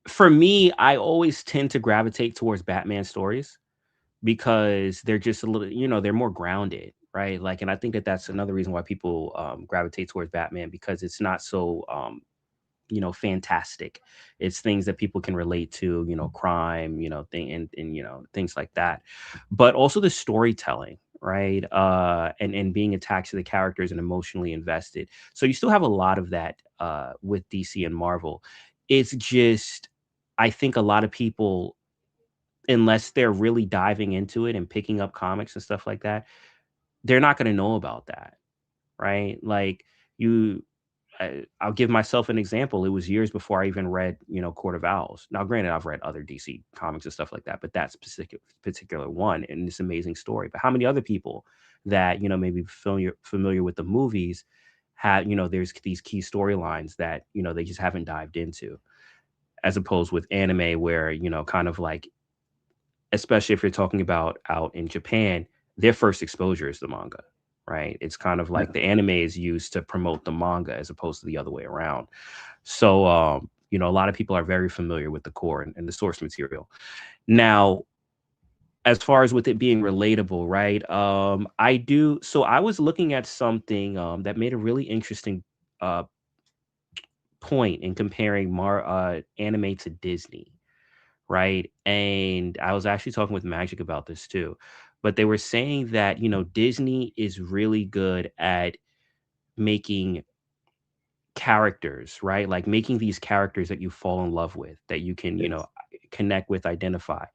for me, I always tend to gravitate towards Batman stories because they're just a little, they're more grounded, right? Like, and I think that that's another reason why people gravitate towards Batman because it's not so, fantastic. It's things that people can relate to, crime, and things like that. But also the storytelling, right? And being attached to the characters and emotionally invested. So you still have a lot of that with DC and Marvel. It's just, I think a lot of people, unless they're really diving into it and picking up comics and stuff like that, they're not going to know about that, right? Like you I'll give myself an example. It was years before I even read, Court of Owls. Now, granted, I've read other DC comics and stuff like that, but that particular one and this amazing story. But how many other people that maybe familiar with the movies had there's these key storylines that they just haven't dived into, as opposed with anime where kind of like, especially if you're talking about out in Japan, their first exposure is the manga, right? It's kind of like yeah, the anime is used to promote the manga as opposed to the other way around. So, a lot of people are very familiar with the core and the source material. Now, as far as with it being relatable, right? I do. So I was looking at something that made a really interesting uh, point in comparing anime to Disney, right? And I was actually talking with Magic about this too. But they were saying that, Disney is really good at making characters, right? Like making these characters that you fall in love with, that you can, yes, connect with, identify.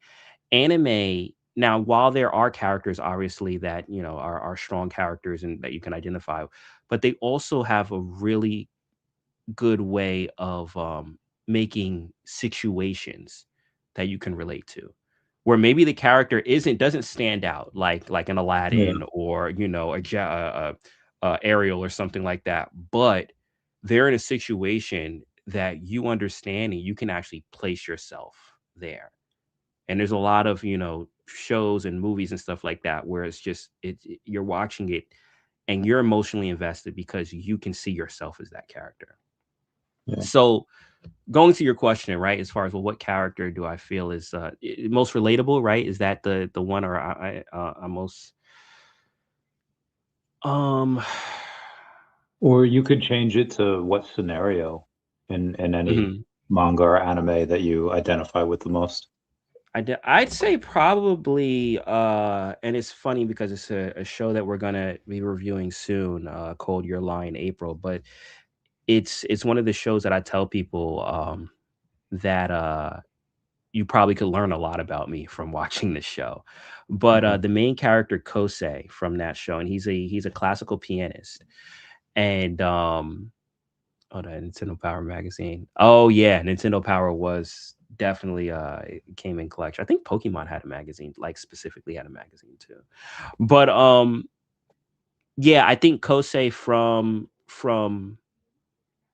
Anime, now, while there are characters obviously that, are strong characters and that you can identify, but they also have a really good way of making situations that you can relate to. Where maybe the character doesn't stand out like an yeah, Aladdin or Ariel or something like that, but they're in a situation that you understand and you can actually place yourself there. And there's a lot of shows and movies and stuff like that where it's just you're watching it and you're emotionally invested because you can see yourself as that character. yeah. So going to your question, right, as far as, well, what character do I feel is most relatable, right? Is that the one or I most um Or you could change it to what scenario in any mhm. manga or anime that you identify with the most. I'd say probably and it's funny because it's a show that we're gonna be reviewing soon called Your Lie in April, but it's one of the shows that I tell people that you probably could learn a lot about me from watching this show. But Okay. the main character Kosei from that show, and he's a classical pianist. And oh, the Nintendo Power magazine. Oh yeah, Nintendo Power was definitely it came in collection. I think Pokemon had a magazine, like specifically had a magazine too. But yeah, I think Kosei from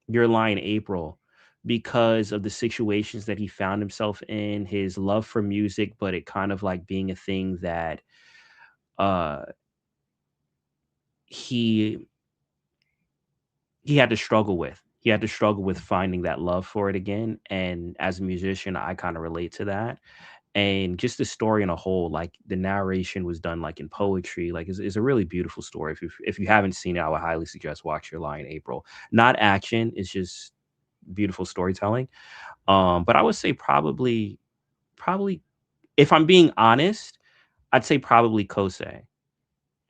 Your Lie in April. because of the situations that he found himself in, his love for music, but it kind of like being a thing that uh he he had to struggle with. He had to struggle with finding that love for it again. And as a musician, I kind of relate to that. And just the story in a whole, like the narration was done like in poetry, like it's a really beautiful story. If you haven't seen it, I would highly suggest watch Your Lie in April. Not action, it's just beautiful storytelling. But I would say probably if I'm being honest, I'd say probably Kosei.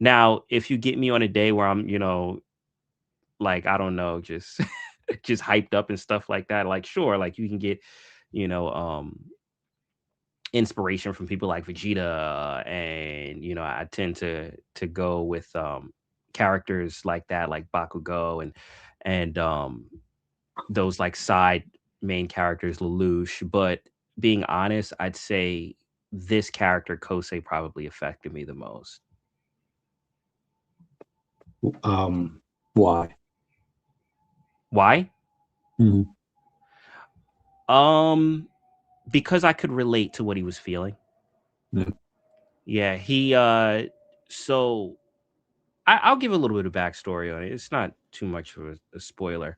Now, if you get me on a day where I'm, like I don't know, just just hyped up and stuff like that, like sure, like you can get, you know, inspiration from people like Vegeta, and I tend to go with characters like that, like Bakugo and those like side main characters, Lelouch. But being honest, I'd say this character Kosei probably affected me the most. Why? Why? Mhm. Um, because I could relate to what he was feeling. Yeah. Yeah, he so I'll give a little bit of backstory on it. It's not too much of a spoiler,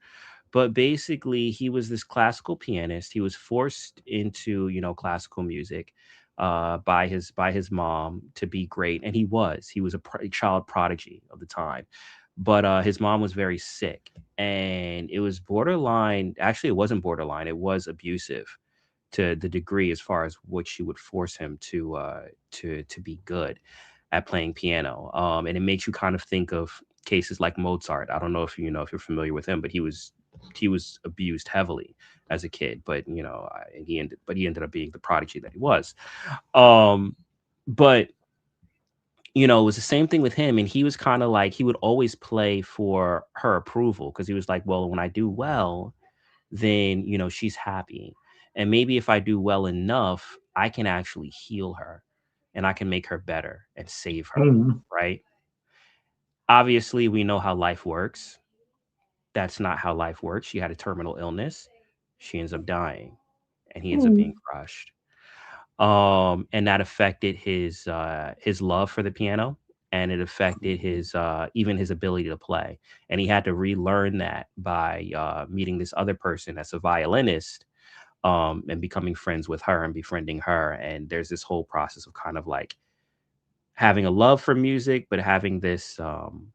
but basically, he was this classical pianist. He was forced into classical music by his mom to be great, and he was a child prodigy of the time. But his mom was very sick, and it was borderline. Actually, it wasn't borderline. It was abusive to the degree as far as what she would force him to be good at playing piano. And it makes you kind of think of cases like Mozart. I don't know if you're familiar with him, but he was abused heavily as a kid. But he ended up being the prodigy that he was. Um, but it was the same thing with him, and he was kind of like he would always play for her approval because he was like, well, when I do well, then she's happy, and maybe if I do well enough, I can actually heal her, and I can make her better and save her, Mhm. right? Obviously, we know how life works. That's not how life works. She had a terminal illness. She ends up dying, and he ends up being Mhm. crushed. And that affected his love for the piano, and it affected his even his ability to play. And he had to relearn that by meeting this other person that's a violinist, and becoming friends with her and befriending her. And there's this whole process of kind of like having a love for music, but having this thing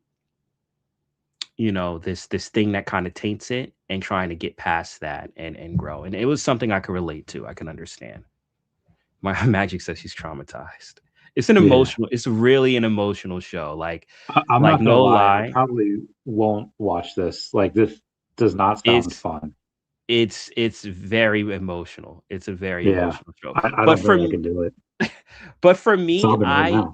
that kind of taints it, and trying to get past that and grow. And it was something I could relate to. I can understand. My Magic says she's traumatized. Yeah. It's really an emotional show. Like, I'm like not gonna no lie, I lie, probably won't watch this. Like this does not sound it's fun. it's very emotional. It's a very Yeah. emotional show. I But don't for think I m- can do it. but for me, Sobbing right now.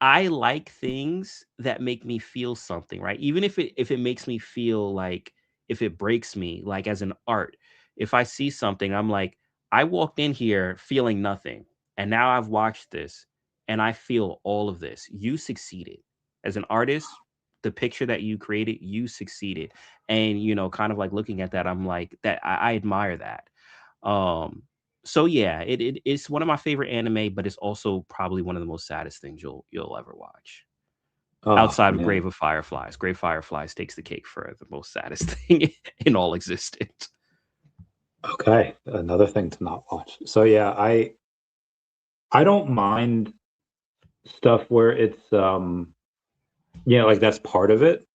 I like things that make me feel something, right? Even if it makes me feel like, if it breaks me, like as an art. If I see something, I'm like, I walked in here feeling nothing, and now I've watched this and I feel all of this. You succeeded. As an artist, the picture that you created, you succeeded. And kind of like looking at that, I'm like, that I admire that. Um so yeah, it's one of my favorite anime, but it's also probably one of the most saddest things you'll ever watch. Oh Outside of man. Grave of Fireflies. Grave Fireflies takes the cake for the most saddest thing in all existence. Okay. Another thing to not watch. So yeah, I don't mind stuff where it's yeah, like that's part of it.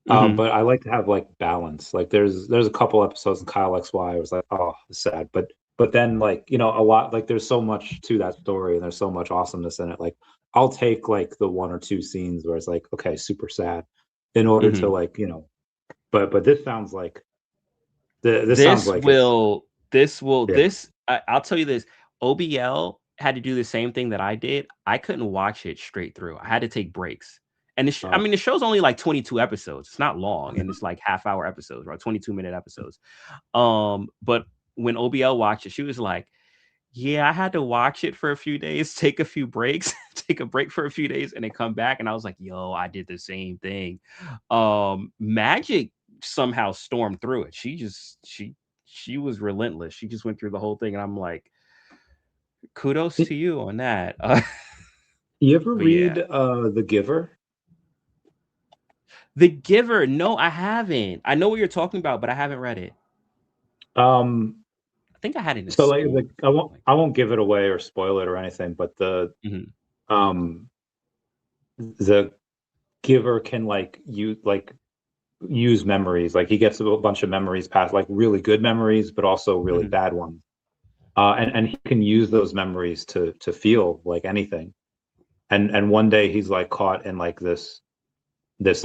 Hmm. But I like to have like balance. Like there's a couple episodes in Kyle XY I was like, oh, it's sad. But then like, a lot like there's so much to that story and there's so much awesomeness in it. Like I'll take like the one or two scenes where it's like, okay, super sad in order to Hmm. like, but this sounds like this sounds This like it's will this will yeah. this I'll tell you this. OBL had to do the same thing that I did. I couldn't watch it straight through. I had to take breaks. And I Oh. mean, the show's only like 22 episodes. It's not long, and it's like half-hour episodes, right? 22-minute episodes. But when OBL watched it, she was like, "Yeah, I had to watch it for a few days, take a few breaks, take a break for a few days, and then come back." And I was like, "Yo, I did the same thing." Magic somehow stormed through it. She she was relentless. She just went through the whole thing, and I'm like, kudos to you on that. You ever But yeah, read The Giver? The Giver. No, I haven't. I know what you're talking about, but I haven't read it. Um, I think I had it in so school. I won't Like, I won't give it away or spoil it or anything, but mhm, um the giver can use memories. Like he gets a bunch of memories past, like really good memories, but also really mhm, bad ones. And he can use those memories to feel like anything. And one day he's like caught in like this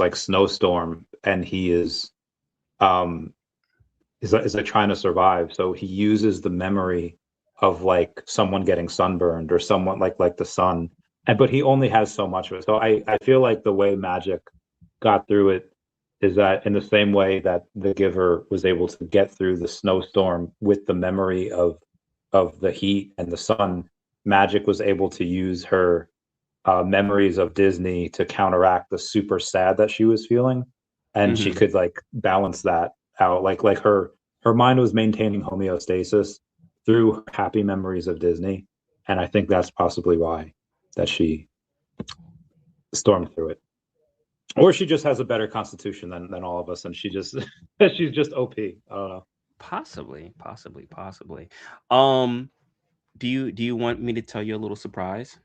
like snowstorm, and he um is like trying to survive. So he uses the memory of like someone getting sunburned or someone like the sun. And but he only has so much of it. So I feel like the way magic got through it is that in the same way that the giver was able to get through the snowstorm with the memory of the heat and the sun, magic was able to use her memories of Disney to counteract the super sad that she was feeling, and she mhm. could like balance that out. Like her mind was maintaining homeostasis through happy memories of Disney, and I think that's possibly why that she stormed through it. Or she just has a better constitution than all of us, and she just she's just OP. I don't know. Possibly, possibly, possibly. Um, do you want me to tell you a little surprise?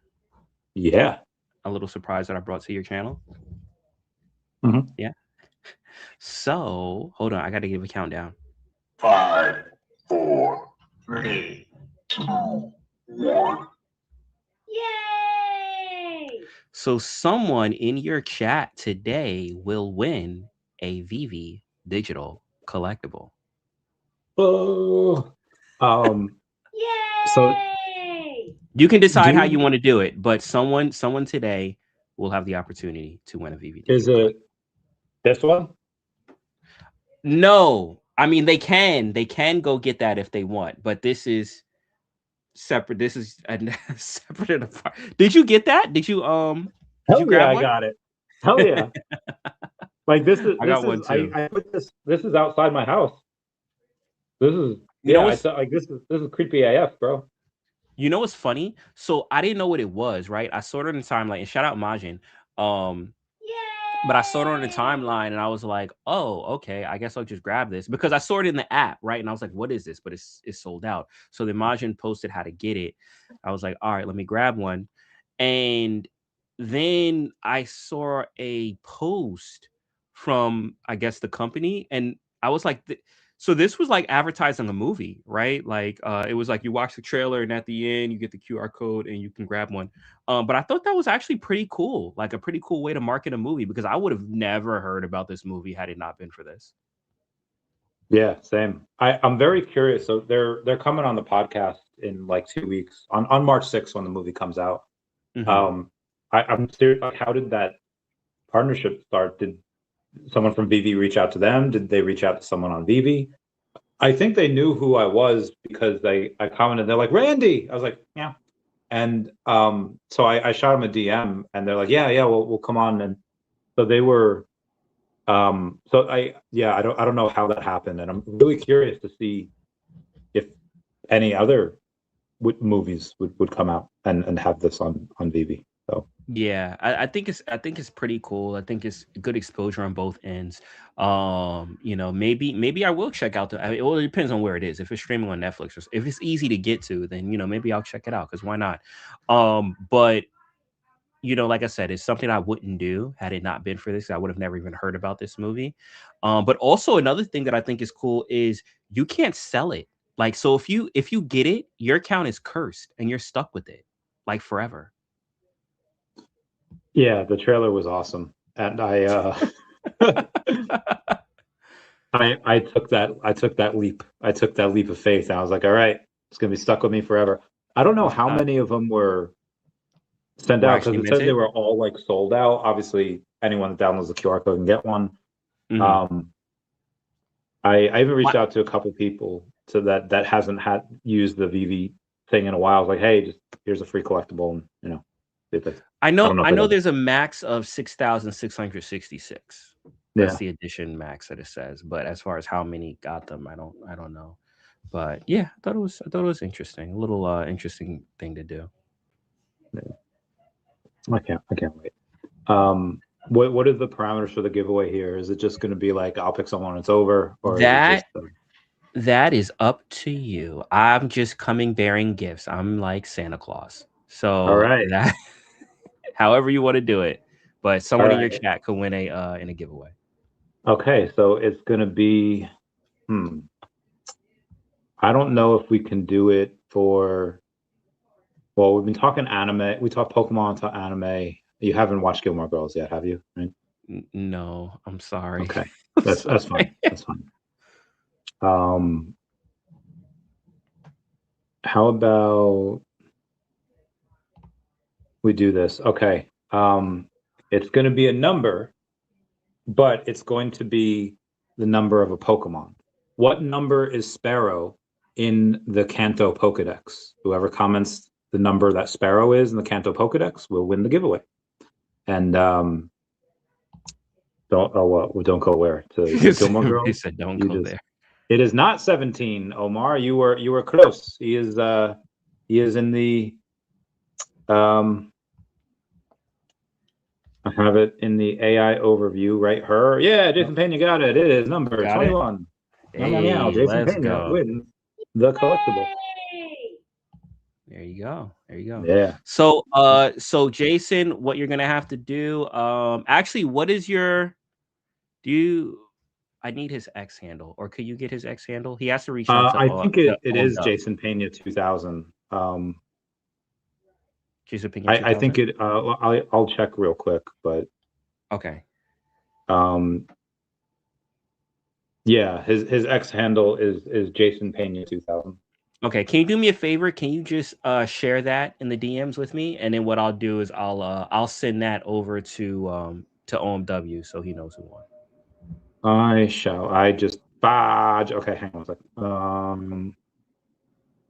Yeah. A little surprise that I brought to your channel? Mhm. Yeah. So hold on, I got to give a countdown. 5, 4, 3, 2, 1. Yay! So someone in your chat today will win a VeVe digital collectible. Oh. So Yay! You can decide how you do want to do it, but someone today will have the opportunity to win a VeVe is digital it collectible. this one? No, I mean they can go get that if they want, but this is separate. This is separate and apart. Did you get that? Did you Hell yeah, grab I one? got it. Hell yeah. Like I got one too. I put this is outside my house. This is You know I what's thought like this is creepy AF, bro. you know what's funny? So I didn't know what it was, right? I saw it on the timeline, and shout out Majin. Um, but I saw it on the Yay! timeline, and I was like, "Oh, okay. I guess I'll just grab this," because I saw it in the app, right? And I was like, "What is this?" But it's sold out. So then Majin posted how to get it. I was like, "All right, let me grab one." And then I saw a post from, I guess, the company, and I was like, so this was like advertising a movie, right? Like it was like you watch the trailer, and at the end you get the QR code and you can grab one. But I thought that was actually pretty cool, like a pretty cool way to market a movie, because I would have never heard about this movie had it not been for this. Yeah, same. I'm very curious. So they're coming on the podcast in like 2 weeks on March 6th when the movie comes out. Hmm. Um, I'm serious. Like, how did that partnership start? Did someone from VeVe reach out to them? Did they reach out to someone on VeVe? I think they knew who I was because I commented. They're like Randy. I was like, yeah. And so I shot them a DM, and they're like, yeah, we'll come on. And so they were so I don't know how that happened, and I'm really curious to see if any other movies would come out and have this on VeVe. So Yeah, I think it's pretty cool. I think it's good exposure on both ends. Maybe I will check out well, it depends on where it is. If it's streaming on Netflix, or if it's easy to get to, then maybe I'll check it out, because why not? But like I said, it's something I wouldn't do had it not been for this. I would have never even heard about this movie. But also another thing that I think is cool is you can't sell it. Like, so if you get it, your account is cursed and you're stuck with it like forever. yeah, the trailer was awesome, and I took that leap. I took that leap of faith, and I was like, all right, it's gonna be stuck with me forever. I don't know how Uh, many of them were sent we're out actually because it said they minted. were all like sold out. Obviously, anyone that downloads the QR code can get one. Hmm. Um, I even reached out to a couple people so that hasn't had used the VeVe thing in a while. I was like, hey, just here's a free collectible, and I I know don't know if I they know got it. there's a max of 6,666. That's Yeah. the edition max that it says. But as far as how many got them, I don't know. But yeah, I thought it was interesting. A little interesting thing to do. I can't wait. What are the parameters for the giveaway here? Is it just going to be like I'll pick someone, it's over, or is it just? That is up to you. I'm just coming bearing gifts. I'm like Santa Claus. All So right. that however you want to do it. But someone in your right. chat could win in a giveaway. Okay, so it's going to be. I don't know if we can do it for. Well, we've been talking anime. We talked Pokemon, talk anime. You haven't watched Gilmore Girls yet, have you? Right? No, I'm sorry. Okay, I'm that's sorry. fine. That's fine. How about we do this? Okay. It's going to be a number, but it's going to be the number of a Pokemon. What number is Sparrow in the Kanto Pokedex? Whoever comments the number that Sparrow is in the Kanto Pokedex will win the giveaway. And don't go where to Gilmore Girls. He said, "Don't go there." It is not 17, Omar. You were close. He is in the I have it in the AI overview right here. Yeah, Jason Pena got it. It is number 21. Hey, Jason Pena wins the collectible. There you go. There you go. Yeah. So Jason, what you're gonna have to do, actually, what is your I need his X handle, or could you get his X handle? He has to reach out to I think it is OMW. Jason Pena 2000. Jason Pena 2000? I think it I'll check real quick, but okay. Yeah, his X handle is Jason Pena 2000. Okay, can you do me a favor? Can you just share that in the DMs with me, and then what I'll do is I'll send that over to OMW so he knows who won. I shall. I just badge. Okay, hang on a second.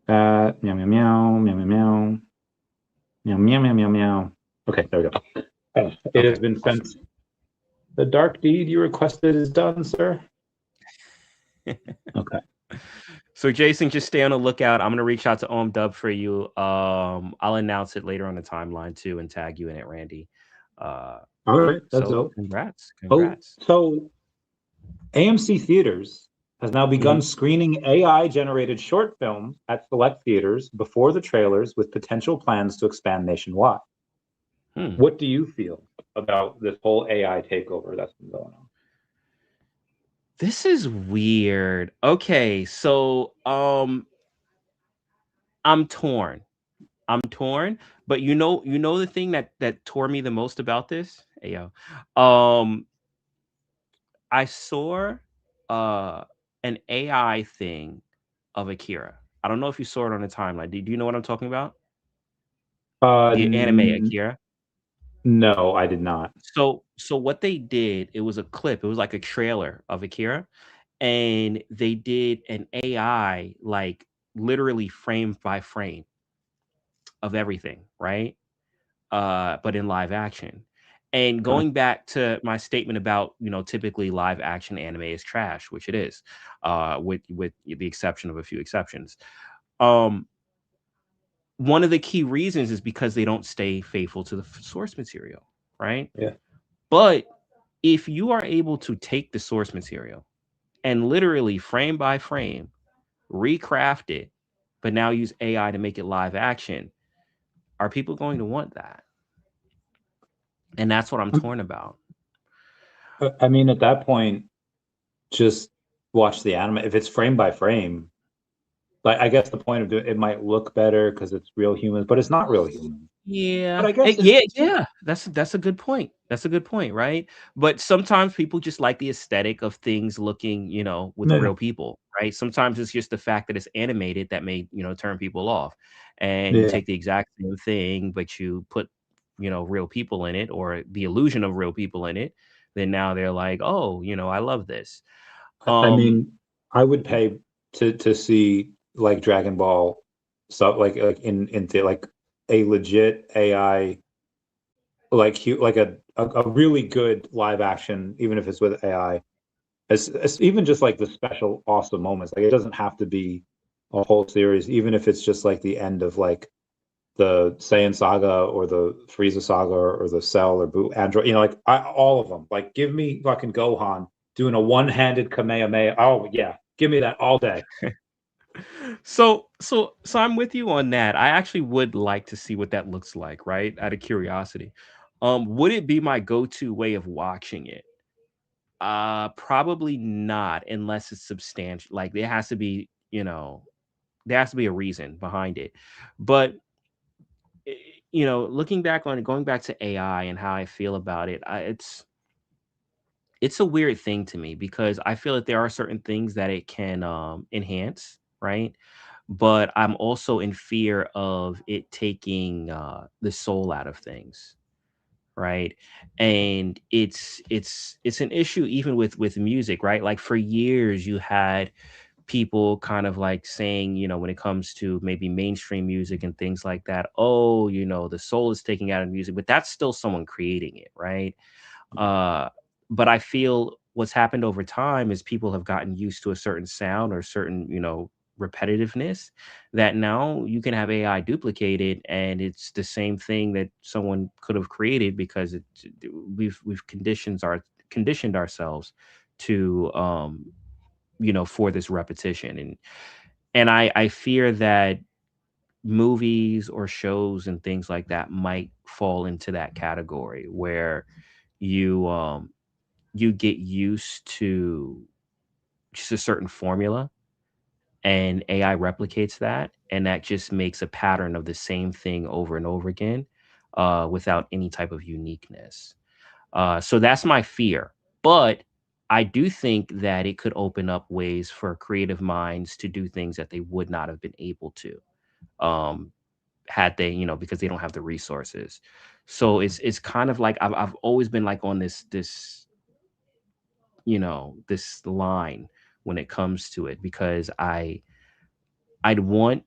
Meow meow meow meow meow meow meow meow meow meow meow. Okay, there we go. It has been sent. The dark deed you requested is done, sir. Okay. So Jason, just stay on the lookout. I'm gonna reach out to OMW for you. I'll announce it later on the timeline too, and tag you in it, Randy. All right, that's dope. Congrats. Oh, so AMC Theaters has now begun screening AI-generated short films at select theaters before the trailers, with potential plans to expand nationwide. What do you feel about this whole AI takeover that's been going on? This is weird. Okay, so I'm torn. But you know the thing that tore me the most about this? Hey, yo. I saw an AI thing of Akira. I don't know if you saw it on the timeline. Do you know what I'm talking about? The anime Akira? No, I did not. So what they did, it was a clip. It was like a trailer of Akira, and they did an AI like literally frame by frame of everything, right? But in live action. And going back to my statement about, typically live action anime is trash, which it is, with the exception of a few exceptions. One of the key reasons is because they don't stay faithful to the source material, right? Yeah. But if you are able to take the source material and literally frame by frame recraft it, but now use AI to make it live action, are people going to want that? And that's what I'm torn about. I mean, at that point, just watch the anime. If it's frame by frame, like, I guess the point of it might look better because it's real humans, but it's not real humans. Yeah, but I guess yeah. That's a good point. That's a good point, right? But sometimes people just like the aesthetic of things looking, with real people, right? Sometimes it's just the fact that it's animated that may, turn people off. And you take the exact same thing, but you put, real people in it, or the illusion of real people in it. Then now they're like, oh, I love this. I mean, I would pay to see like Dragon Ball stuff, like in like a legit AI, like a really good live action, even if it's with AI. It's even just like the special awesome moments. Like, it doesn't have to be a whole series, even if it's just like the end of like the Saiyan saga or the Frieza saga or the Cell or Boo Android, you know, like all of them. Like, give me fucking Gohan doing a one-handed Kamehameha. Oh yeah, give me that all day. So I'm with you on that. I actually would like to see what that looks like, right? Out of curiosity. Would it be my go-to way of watching it? Probably not, unless it's substantial. Like, there has to be, there has to be a reason behind it. But eh, looking back on it, going back to AI and how I feel about it, it's a weird thing to me because I feel that there are certain things that it can enhance, right? But I'm also in fear of it taking the soul out of things, right? And it's an issue even with music, right? Like, for years you had people kind of like saying, when it comes to maybe mainstream music and things like that, oh, the soul is taking out of music, but that's still someone creating it, right? uh but I feel what's happened over time is people have gotten used to a certain sound or certain, repetitiveness, that now you can have AI duplicated and it's the same thing that someone could have created because we've conditioned ourselves to for this repetition. And I fear that movies or shows and things like that might fall into that category where you you get used to just a certain formula and AI replicates that, and that just makes a pattern of the same thing over and over again, without any type of uniqueness. So that's my fear. But I do think that it could open up ways for creative minds to do things that they would not have been able to, um, had they, because they don't have the resources. So it's kind of like I've always been like on this this line when it comes to it, because I'd want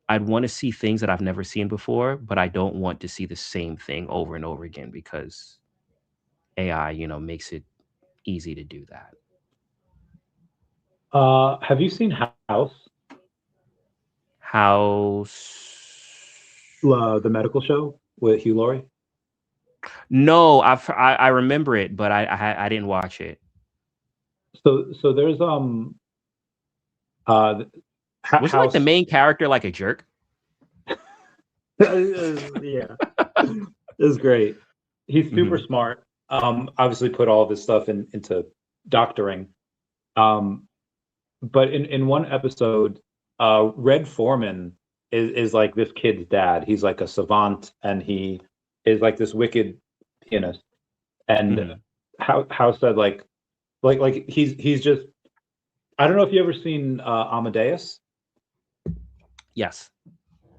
I'd want to see things that I've never seen before, but I don't want to see the same thing over and over again because AI, makes it easy to do that. Have you seen House, House. the medical show with Hugh Laurie? No, I remember it, but I didn't watch it. So there's uh Wasn't like the House. main character like a jerk? Yeah, it's great. He's super Mhm. smart. Obviously put all this stuff into doctoring. Um, but in one episode, Red Foreman is like this kid's dad. He's like a savant, and he is like this wicked pianist. And Mhm. House said like he's just, I don't know if you ever seen Amadeus, Yes.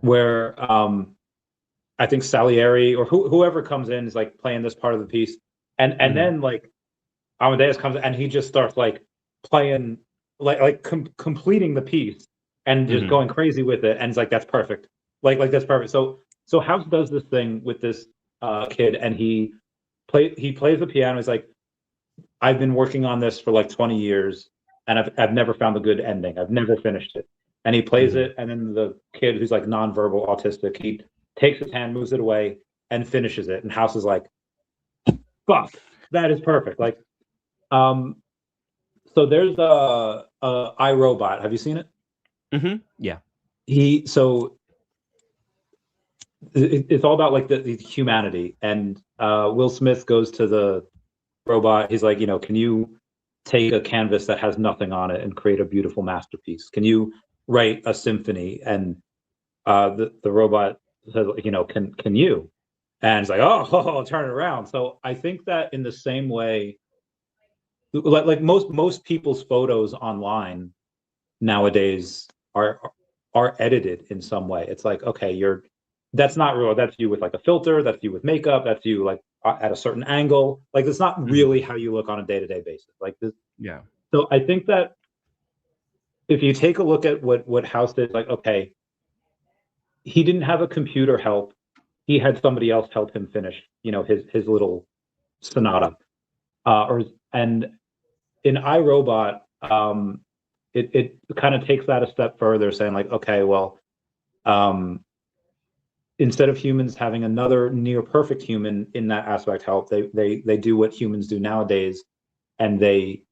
where I think Salieri or whoever comes in is like playing this part of the piece, and Mhm. then like Amadeus comes and he just starts like playing completing the piece and just Mhm. going crazy with it, and it's like that's perfect, like that's perfect. So House does this thing with this kid, and he plays the piano. He's like, I've been working on this for like 20 years, and I've never found a good ending. I've never finished it. And he plays Mhm. it, and then the kid who's like nonverbal autistic, he takes his hand, moves it away, and finishes it. And House is like, "Fuck, that is perfect." Like, um, so there's iRobot. Have you seen it? Mhm. Yeah. So it's all about like the humanity. And Will Smith goes to the robot. He's like, can you take a canvas that has nothing on it and create a beautiful masterpiece? Can you write a symphony? And the robot says, can you? And it's like, oh, turn it around. So I think that in the same way, like most people's photos online nowadays are edited in some way. It's like, okay, that's not real. That's you with like a filter. That's you with makeup. That's you like at a certain angle. Like, it's not Mhm. really how you look on a day-to-day basis. Like this. Yeah. So I think that if you take a look at what House did, like, okay, he didn't have a computer help. He had somebody else help him finish, his little sonata. And in iRobot, it kind of takes that a step further, saying like, okay, well, instead of humans having another near perfect human in that aspect help, they do what humans do nowadays, and they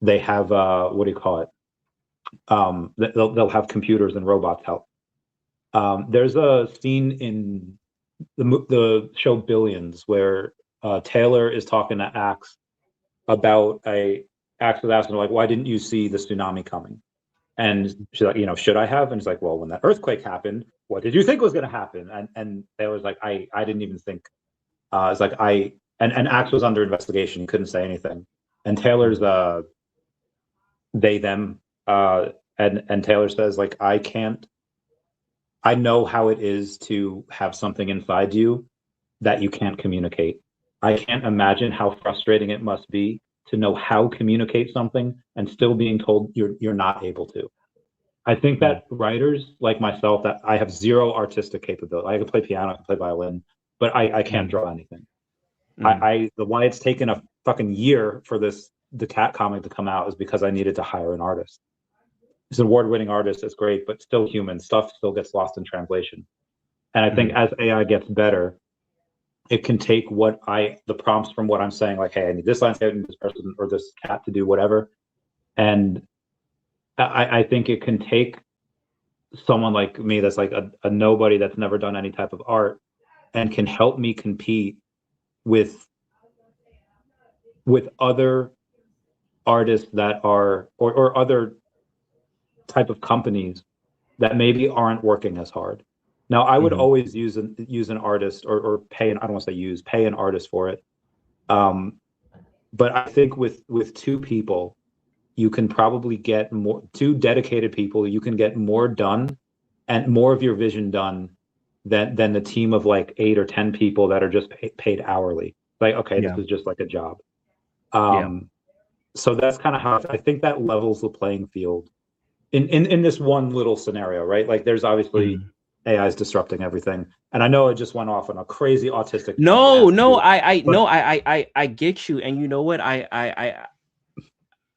have what do you call it? They'll have computers and robots help. There's a scene in the show Billions where Taylor is talking to Axe about Axe was asking her, like, why didn't you see the tsunami coming? And she's like, should I have? And he's like, well, when that earthquake happened, what did you think was going to happen? And Taylor's like, I didn't even think. It's like and Axe was under investigation. He couldn't say anything. And Taylor's they them and Taylor says like, I know how it is to have something inside you that you can't communicate. I can't imagine how frustrating it must be to know how to communicate something and still being told you're not able to. I think that writers like myself, that I have zero artistic capability. I can play piano, I can play violin, but I can't draw anything. Why it's taken a fucking year for the DeCat comic to come out is because I needed to hire an artist. He's an award-winning artist, it's great, but still human. Stuff still gets lost in translation. And I think as AI gets better, it can take the prompts from what I'm saying, like, hey, I need this line, I need this person or this cat to do whatever. And I think it can take someone like me that's like a nobody that's never done any type of art and can help me compete with other artists that are or other type of companies that maybe aren't working as hard. Now, I would always use an artist or pay I don't want to say pay an artist for it. But I think with two people, you can probably get two dedicated people, you can get more done and more of your vision done than the team of like 8 or 10 people that are just paid hourly. Like, okay, this is just like a job. So that's kind of how I think that levels the playing field in this one little scenario, right? Like there's obviously AI is disrupting everything. And I know I just went off on a crazy autistic. I get you. And you know what? I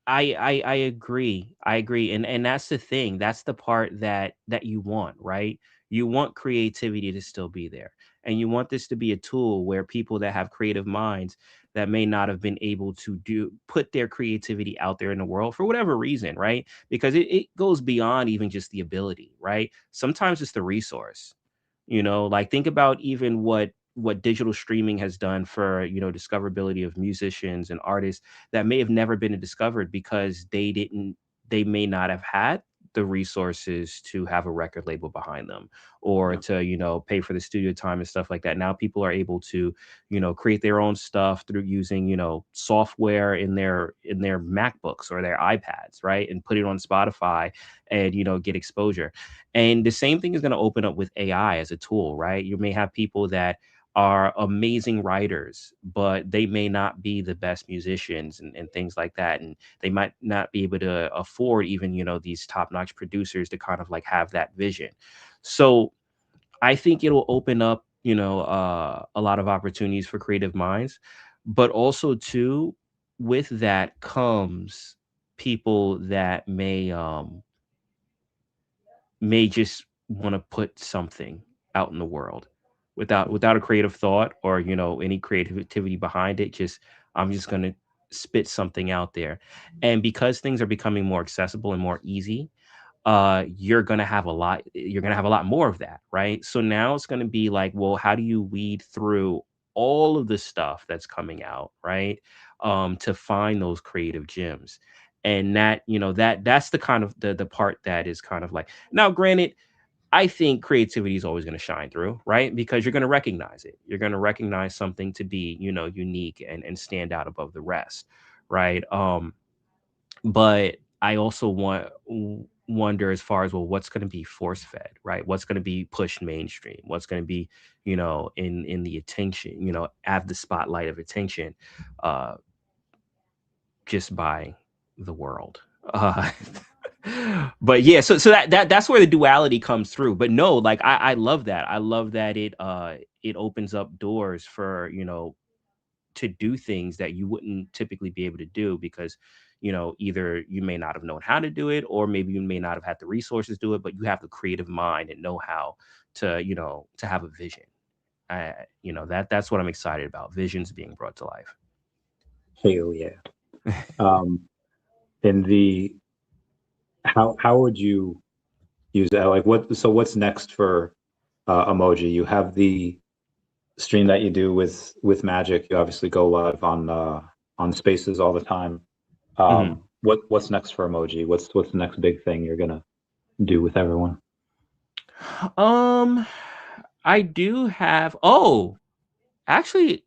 agree. I agree. And that's the thing. That's the part that you want, right? You want creativity to still be there. And you want this to be a tool where people that have creative minds that may not have been able to put their creativity out there in the world for whatever reason, right? Because it goes beyond even just the ability, right? Sometimes it's the resource. Like think about even what digital streaming has done for discoverability of musicians and artists that may have never been discovered because they may not have had the resources to have a record label behind them or to pay for the studio time and stuff like that. Now people are able to create their own stuff through using software in their MacBooks or their iPads, right, and put it on Spotify and get exposure. And the same thing is going to open up with AI as a tool, right? You may have people that are amazing writers, but they may not be the best musicians and things like that. And they might not be able to afford even, these top-notch producers to kind of like have that vision. So I think it'll open up, a lot of opportunities for creative minds, but also too, with that comes people that may just want to put something out in the world without a creative thought or any creativity behind it. I'm just going to spit something out there. And because things are becoming more accessible and more easy, you're going to have a lot more of that, right? So now it's going to be like, well, how do you weed through all of the stuff that's coming out, right? To find those creative gems. And that's the kind of the part that is kind of like, now granted, I think creativity is always going to shine through, right? Because you're going to recognize it. You're going to recognize something to be, unique and stand out above the rest, right? But I also wonder as far as, well, what's going to be force fed, right? What's going to be pushed mainstream? What's going to be, in the attention, at the spotlight of attention, just by the world. But yeah, so that's where the duality comes through. But no, like I love that. I love that it opens up doors for to do things that you wouldn't typically be able to do because you know, either you may not have known how to do it, or maybe you may not have had the resources to do it, but you have the creative mind and know how to, you know, to have a vision. You know, that's what I'm excited about. Visions being brought to life. Hell yeah. In the how would you use that? Like what's next for Emojii? You have the stream that you do with Magic. You obviously go live on Spaces all the time. Mhm. What's next for Emojii? What's the next big thing you're gonna do with everyone? I do have. Oh, actually,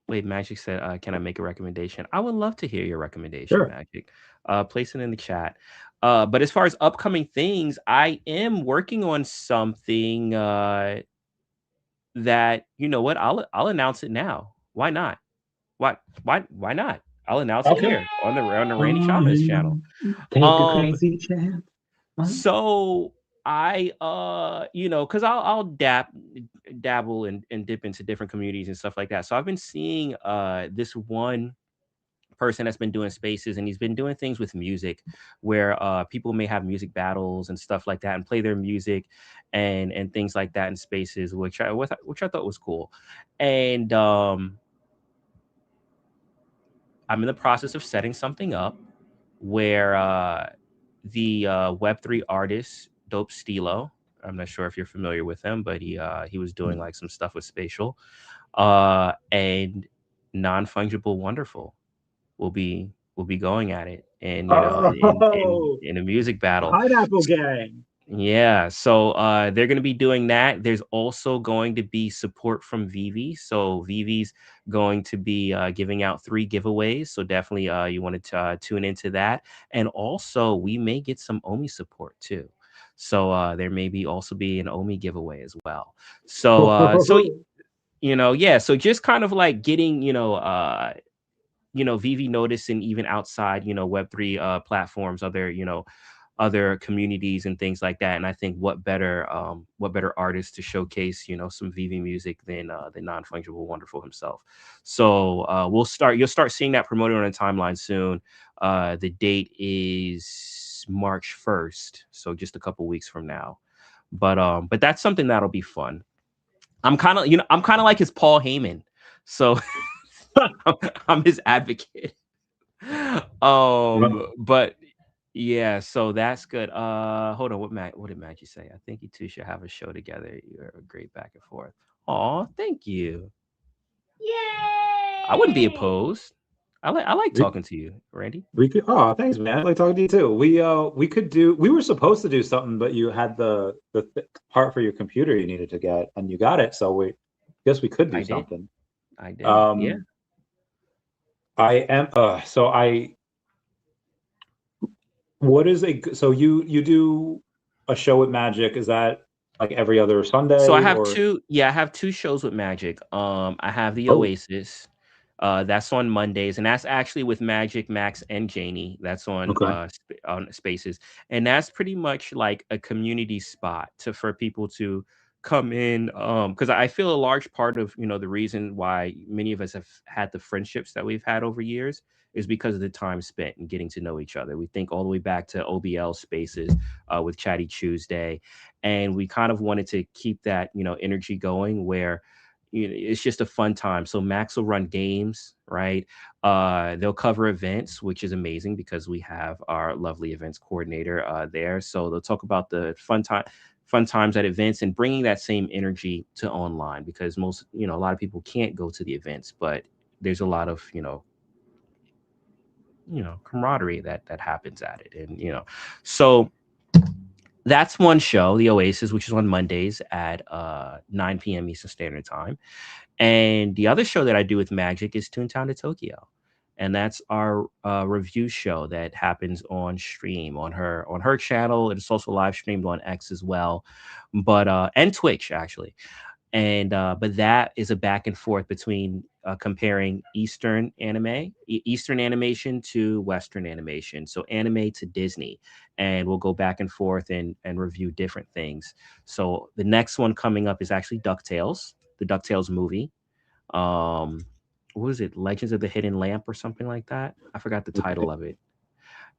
wait. Magic said, "Can I make a recommendation?" I would love to hear your recommendation, Sure. Magic. Place it in the chat. But as far as upcoming things, I am working on something that, you know what, I'll announce it now. Why not? Why not? I'll announce it Okay. here on the Randy Chavez channel. Take a Um, crazy chance. so I you know, because I'll dabble and dip into different communities and stuff like that. So I've been seeing this one person that's been doing spaces, and he's been doing things with music where people may have music battles and stuff like that and play their music and things like that in spaces, which I thought was cool. And I'm in the process of setting something up where the Web3 artist Dope Stilo, I'm not sure if you're familiar with him, but he was doing like some stuff with spatial and non-fungible wonderful will be going at it, and you know, Oh, in a music battle. Pineapple Gang. Yeah, so they're going to be doing that. There's also going to be support from VeVe. So VeVe's going to be giving out 3 giveaways. So definitely you want to tune into that. And also we may get some OMI support too. So there may be also be an OMI giveaway as well. So you know, yeah, so just kind of like getting, you know, VeVe notice, and even outside, you know, Web3 platforms, other, you know, other communities and things like that. And I think what better artist to showcase, you know, some VeVe music than the non-fungible wonderful himself. So you'll start seeing that promoted on a timeline soon. The date is March 1st, so just a couple weeks from now. But that's something that'll be fun. I'm kind of like his Paul Heyman. So I'm his advocate. But yeah, so that's good. Hold on, what did Maggie say? I think you two should have a show together. You're a great back and forth. Oh, thank you. I wouldn't be Yay! opposed. I like we, talking to you, Randy. we could. Oh, thanks, man. I like talking to you too. We could do. We were supposed to do something, but you had the part for your computer you needed to get, and you got it. So we guess we could do I did. something. I did. Yeah. Um, I am. So I. What is so you do a show with Magic? Is that like every other So Sunday or? I have 2 shows with Magic. I have the Oh, Oasis. That's on Mondays, and that's actually with Magic, Max, and Janie. That's okay. on Spaces, and that's pretty much like a community spot for people to come in. Because I feel a large part of, you know, the reason why many of us have had the friendships that we've had over years is because of the time spent and getting to know each other. We think all the way back to OBL Spaces with Chatty Tuesday, and we kind of wanted to keep that, you know, energy going where, you know, it's just a fun time. So Max will run games, right? They'll cover events, which is amazing because we have our lovely events coordinator there. So they'll talk about the fun times at events and bringing that same energy to online, because most, you know, a lot of people can't go to the events, but there's a lot of, camaraderie that happens at it. And, so that's one show, The Oasis, which is on Mondays at 9 p.m. Eastern Standard Time. And the other show that I do with Magic is Toontown to Tokyo. And that's our review show that happens on stream on her channel. It's also live streamed on X as well, but and Twitch actually. And but that is a back and forth between comparing Eastern animation to Western animation, so anime to Disney, and we'll go back and forth and review different things. So the next one coming up is actually DuckTales, the DuckTales movie. Um, what was it, Legends of the Hidden Lamp or something like that. I forgot the title of it.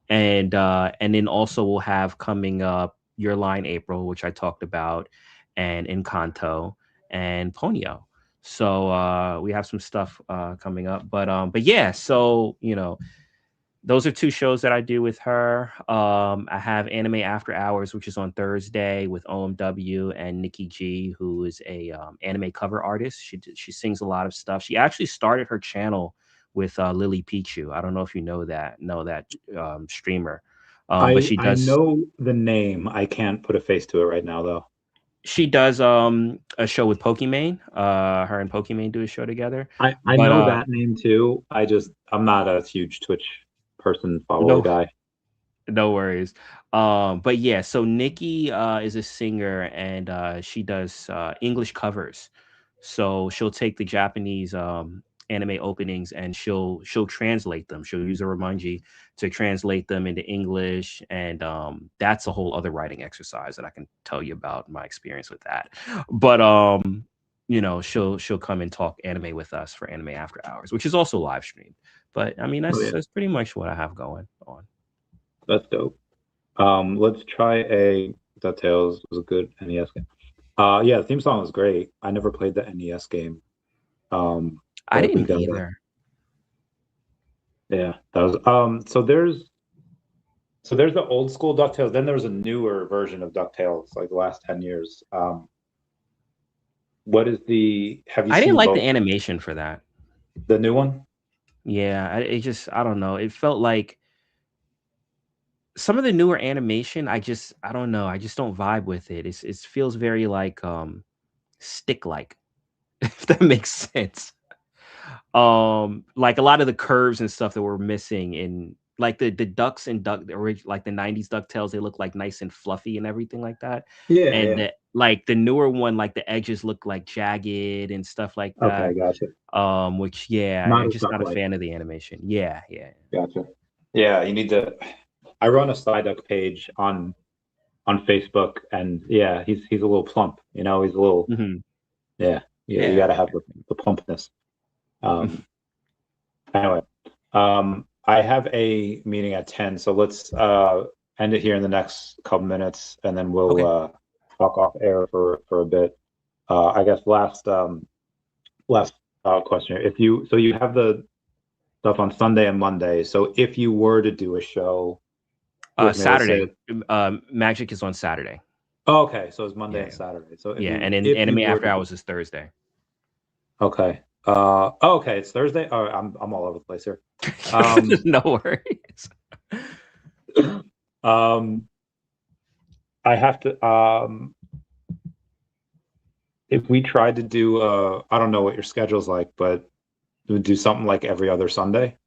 And then also we'll have coming up Your Line April, which I talked about, and Encanto and Ponyo. So we have some stuff coming up, but yeah, so those are two shows that I do with her. I have Anime After Hours, which is on Thursday with OMW and Nikki G, who is a anime cover artist. She sings a lot of stuff. She actually started her channel with Lily Pichu. I don't know if you know that streamer, but she I does know the name. I can't put a face to it right now, though. she does a show with Pokimane. Her and Pokimane do a show together. I But know that name too. I'm not a huge Twitch person, follower no, guy. no worries. But yeah, so Nikki is a singer, and she does English covers. So she'll take the Japanese anime openings and she'll translate them. She'll use a Romanji to translate them into English, and that's a whole other writing exercise that I can tell you about my experience with that. But she'll come and talk anime with us for Anime After Hours, which is also live streamed. But I mean, Oh, yeah. that's pretty much what I have going on. That's dope. Let's try a DuckTales. Was a good NES game. Yeah, the theme song was great. I never played the NES game. I didn't either. Yeah, that was so there's the old school DuckTales, then there was a newer version of DuckTales, like the last 10 years. What is have you I seen didn't like both? the animation for that. The new one? Yeah, I don't know. It felt like some of the newer animation, I don't know. I just don't vibe with it. It feels very like stick like, if that makes sense. Like a lot of the curves and stuff that were missing in like the ducks and like the 90s DuckTales, they look like nice and fluffy and everything like that. Yeah, And yeah. like the newer one, like the edges look like jagged and stuff like that. Okay, gotcha. Which yeah, Not I'm as just not a duck-like. fan of the animation. Yeah. Gotcha. Yeah, you need to. I run a Psyduck page on Facebook, and yeah, he's a little plump. He's a little. Hmm. Yeah, you got to have the plumpness. Anyway, I have a meeting at 10, so let's end it here in the next couple minutes, and then we'll talk off air for a bit. I guess last question. You have the stuff on Sunday and Monday. So if you were to do a show with me, Saturday, Magic is on Saturday. Oh, okay, so it's Monday and Saturday. So and then Anime After Hours is Thursday. Okay. Okay, it's Thursday. Oh, I'm all over the place here. No worries. I have to. If we tried to do, I don't know what your schedule's like, but do something like every other Sunday.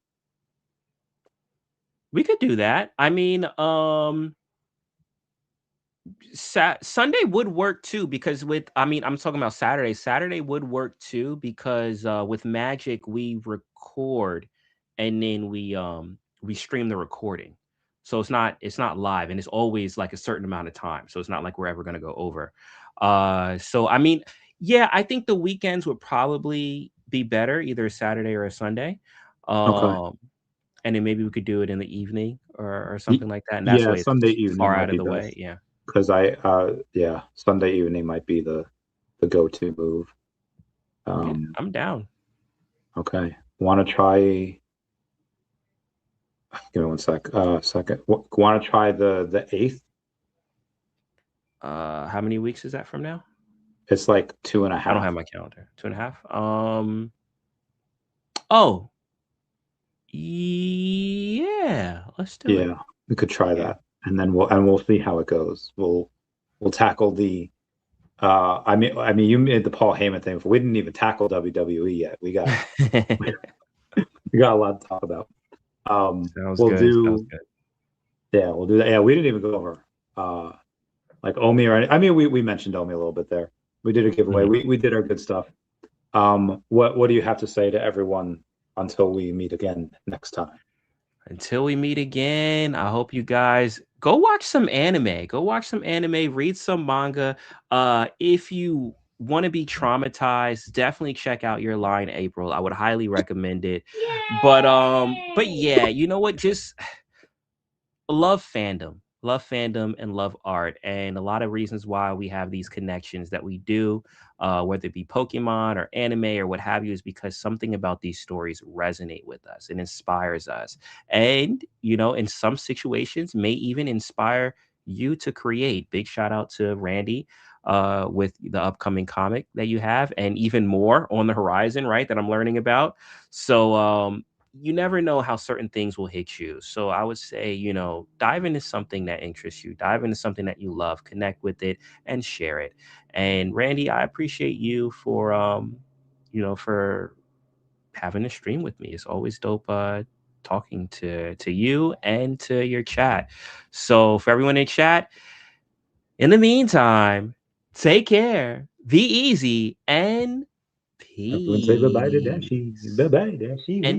We could do that. I mean, Sunday would work too, because I'm talking about Saturday. Saturday would work too, because with Magic we record and then we stream the recording. So it's not live, and it's always like a certain amount of time. So it's not like we're ever going to go over. So I mean, yeah, I think the weekends would probably be better, either a Saturday or a Sunday. Okay. And then maybe we could do it in the evening or something like that. And that's way Sunday it's evening far might out of be the best. way. Yeah. Because Sunday evening might be the go-to move. I'm down. Okay. Want to try? Give me one second. Want to try the 8th? How many weeks is that from now? It's like 2.5. I don't have my calendar. 2.5. Oh, yeah. Let's do it. Yeah, we could try that, and then we'll see how it goes. We'll tackle the. I mean, you made the Paul Heyman thing, but we didn't even tackle WWE yet. We got we got a lot to talk about. Sounds we'll good. do. Sounds good. Yeah, we'll do that. Yeah, we didn't even go over like OMI or I mean, we mentioned OMI a little bit there. We did a giveaway. Mm-hmm. We did our good stuff. What do you have to say to everyone until we meet again next time? Until we meet again, I hope you guys go watch some anime. Go watch some anime, read some manga. If you want to be traumatized, definitely check out your line, April. I would highly recommend it. But yeah, you know what? Just love fandom and love art, and a lot of reasons why we have these connections that we do, whether it be Pokemon or anime or what have you, is because something about these stories resonate with us and inspires us, and you know, in some situations may even inspire you to create. Big shout out to Randy with the upcoming comic that you have, and even more on the horizon, right, that I'm learning about. So you never know how certain things will hit you. So I would say, you know, dive into something that interests you, dive into something that you love, connect with it and share it. And Randy, I appreciate you for you know, for having a stream with me. It's always dope talking to you and to your chat. So for everyone in chat, in the meantime, take care, be easy, and Everyone say bye-bye to Dashi. peace. Bye-bye, Dashi. And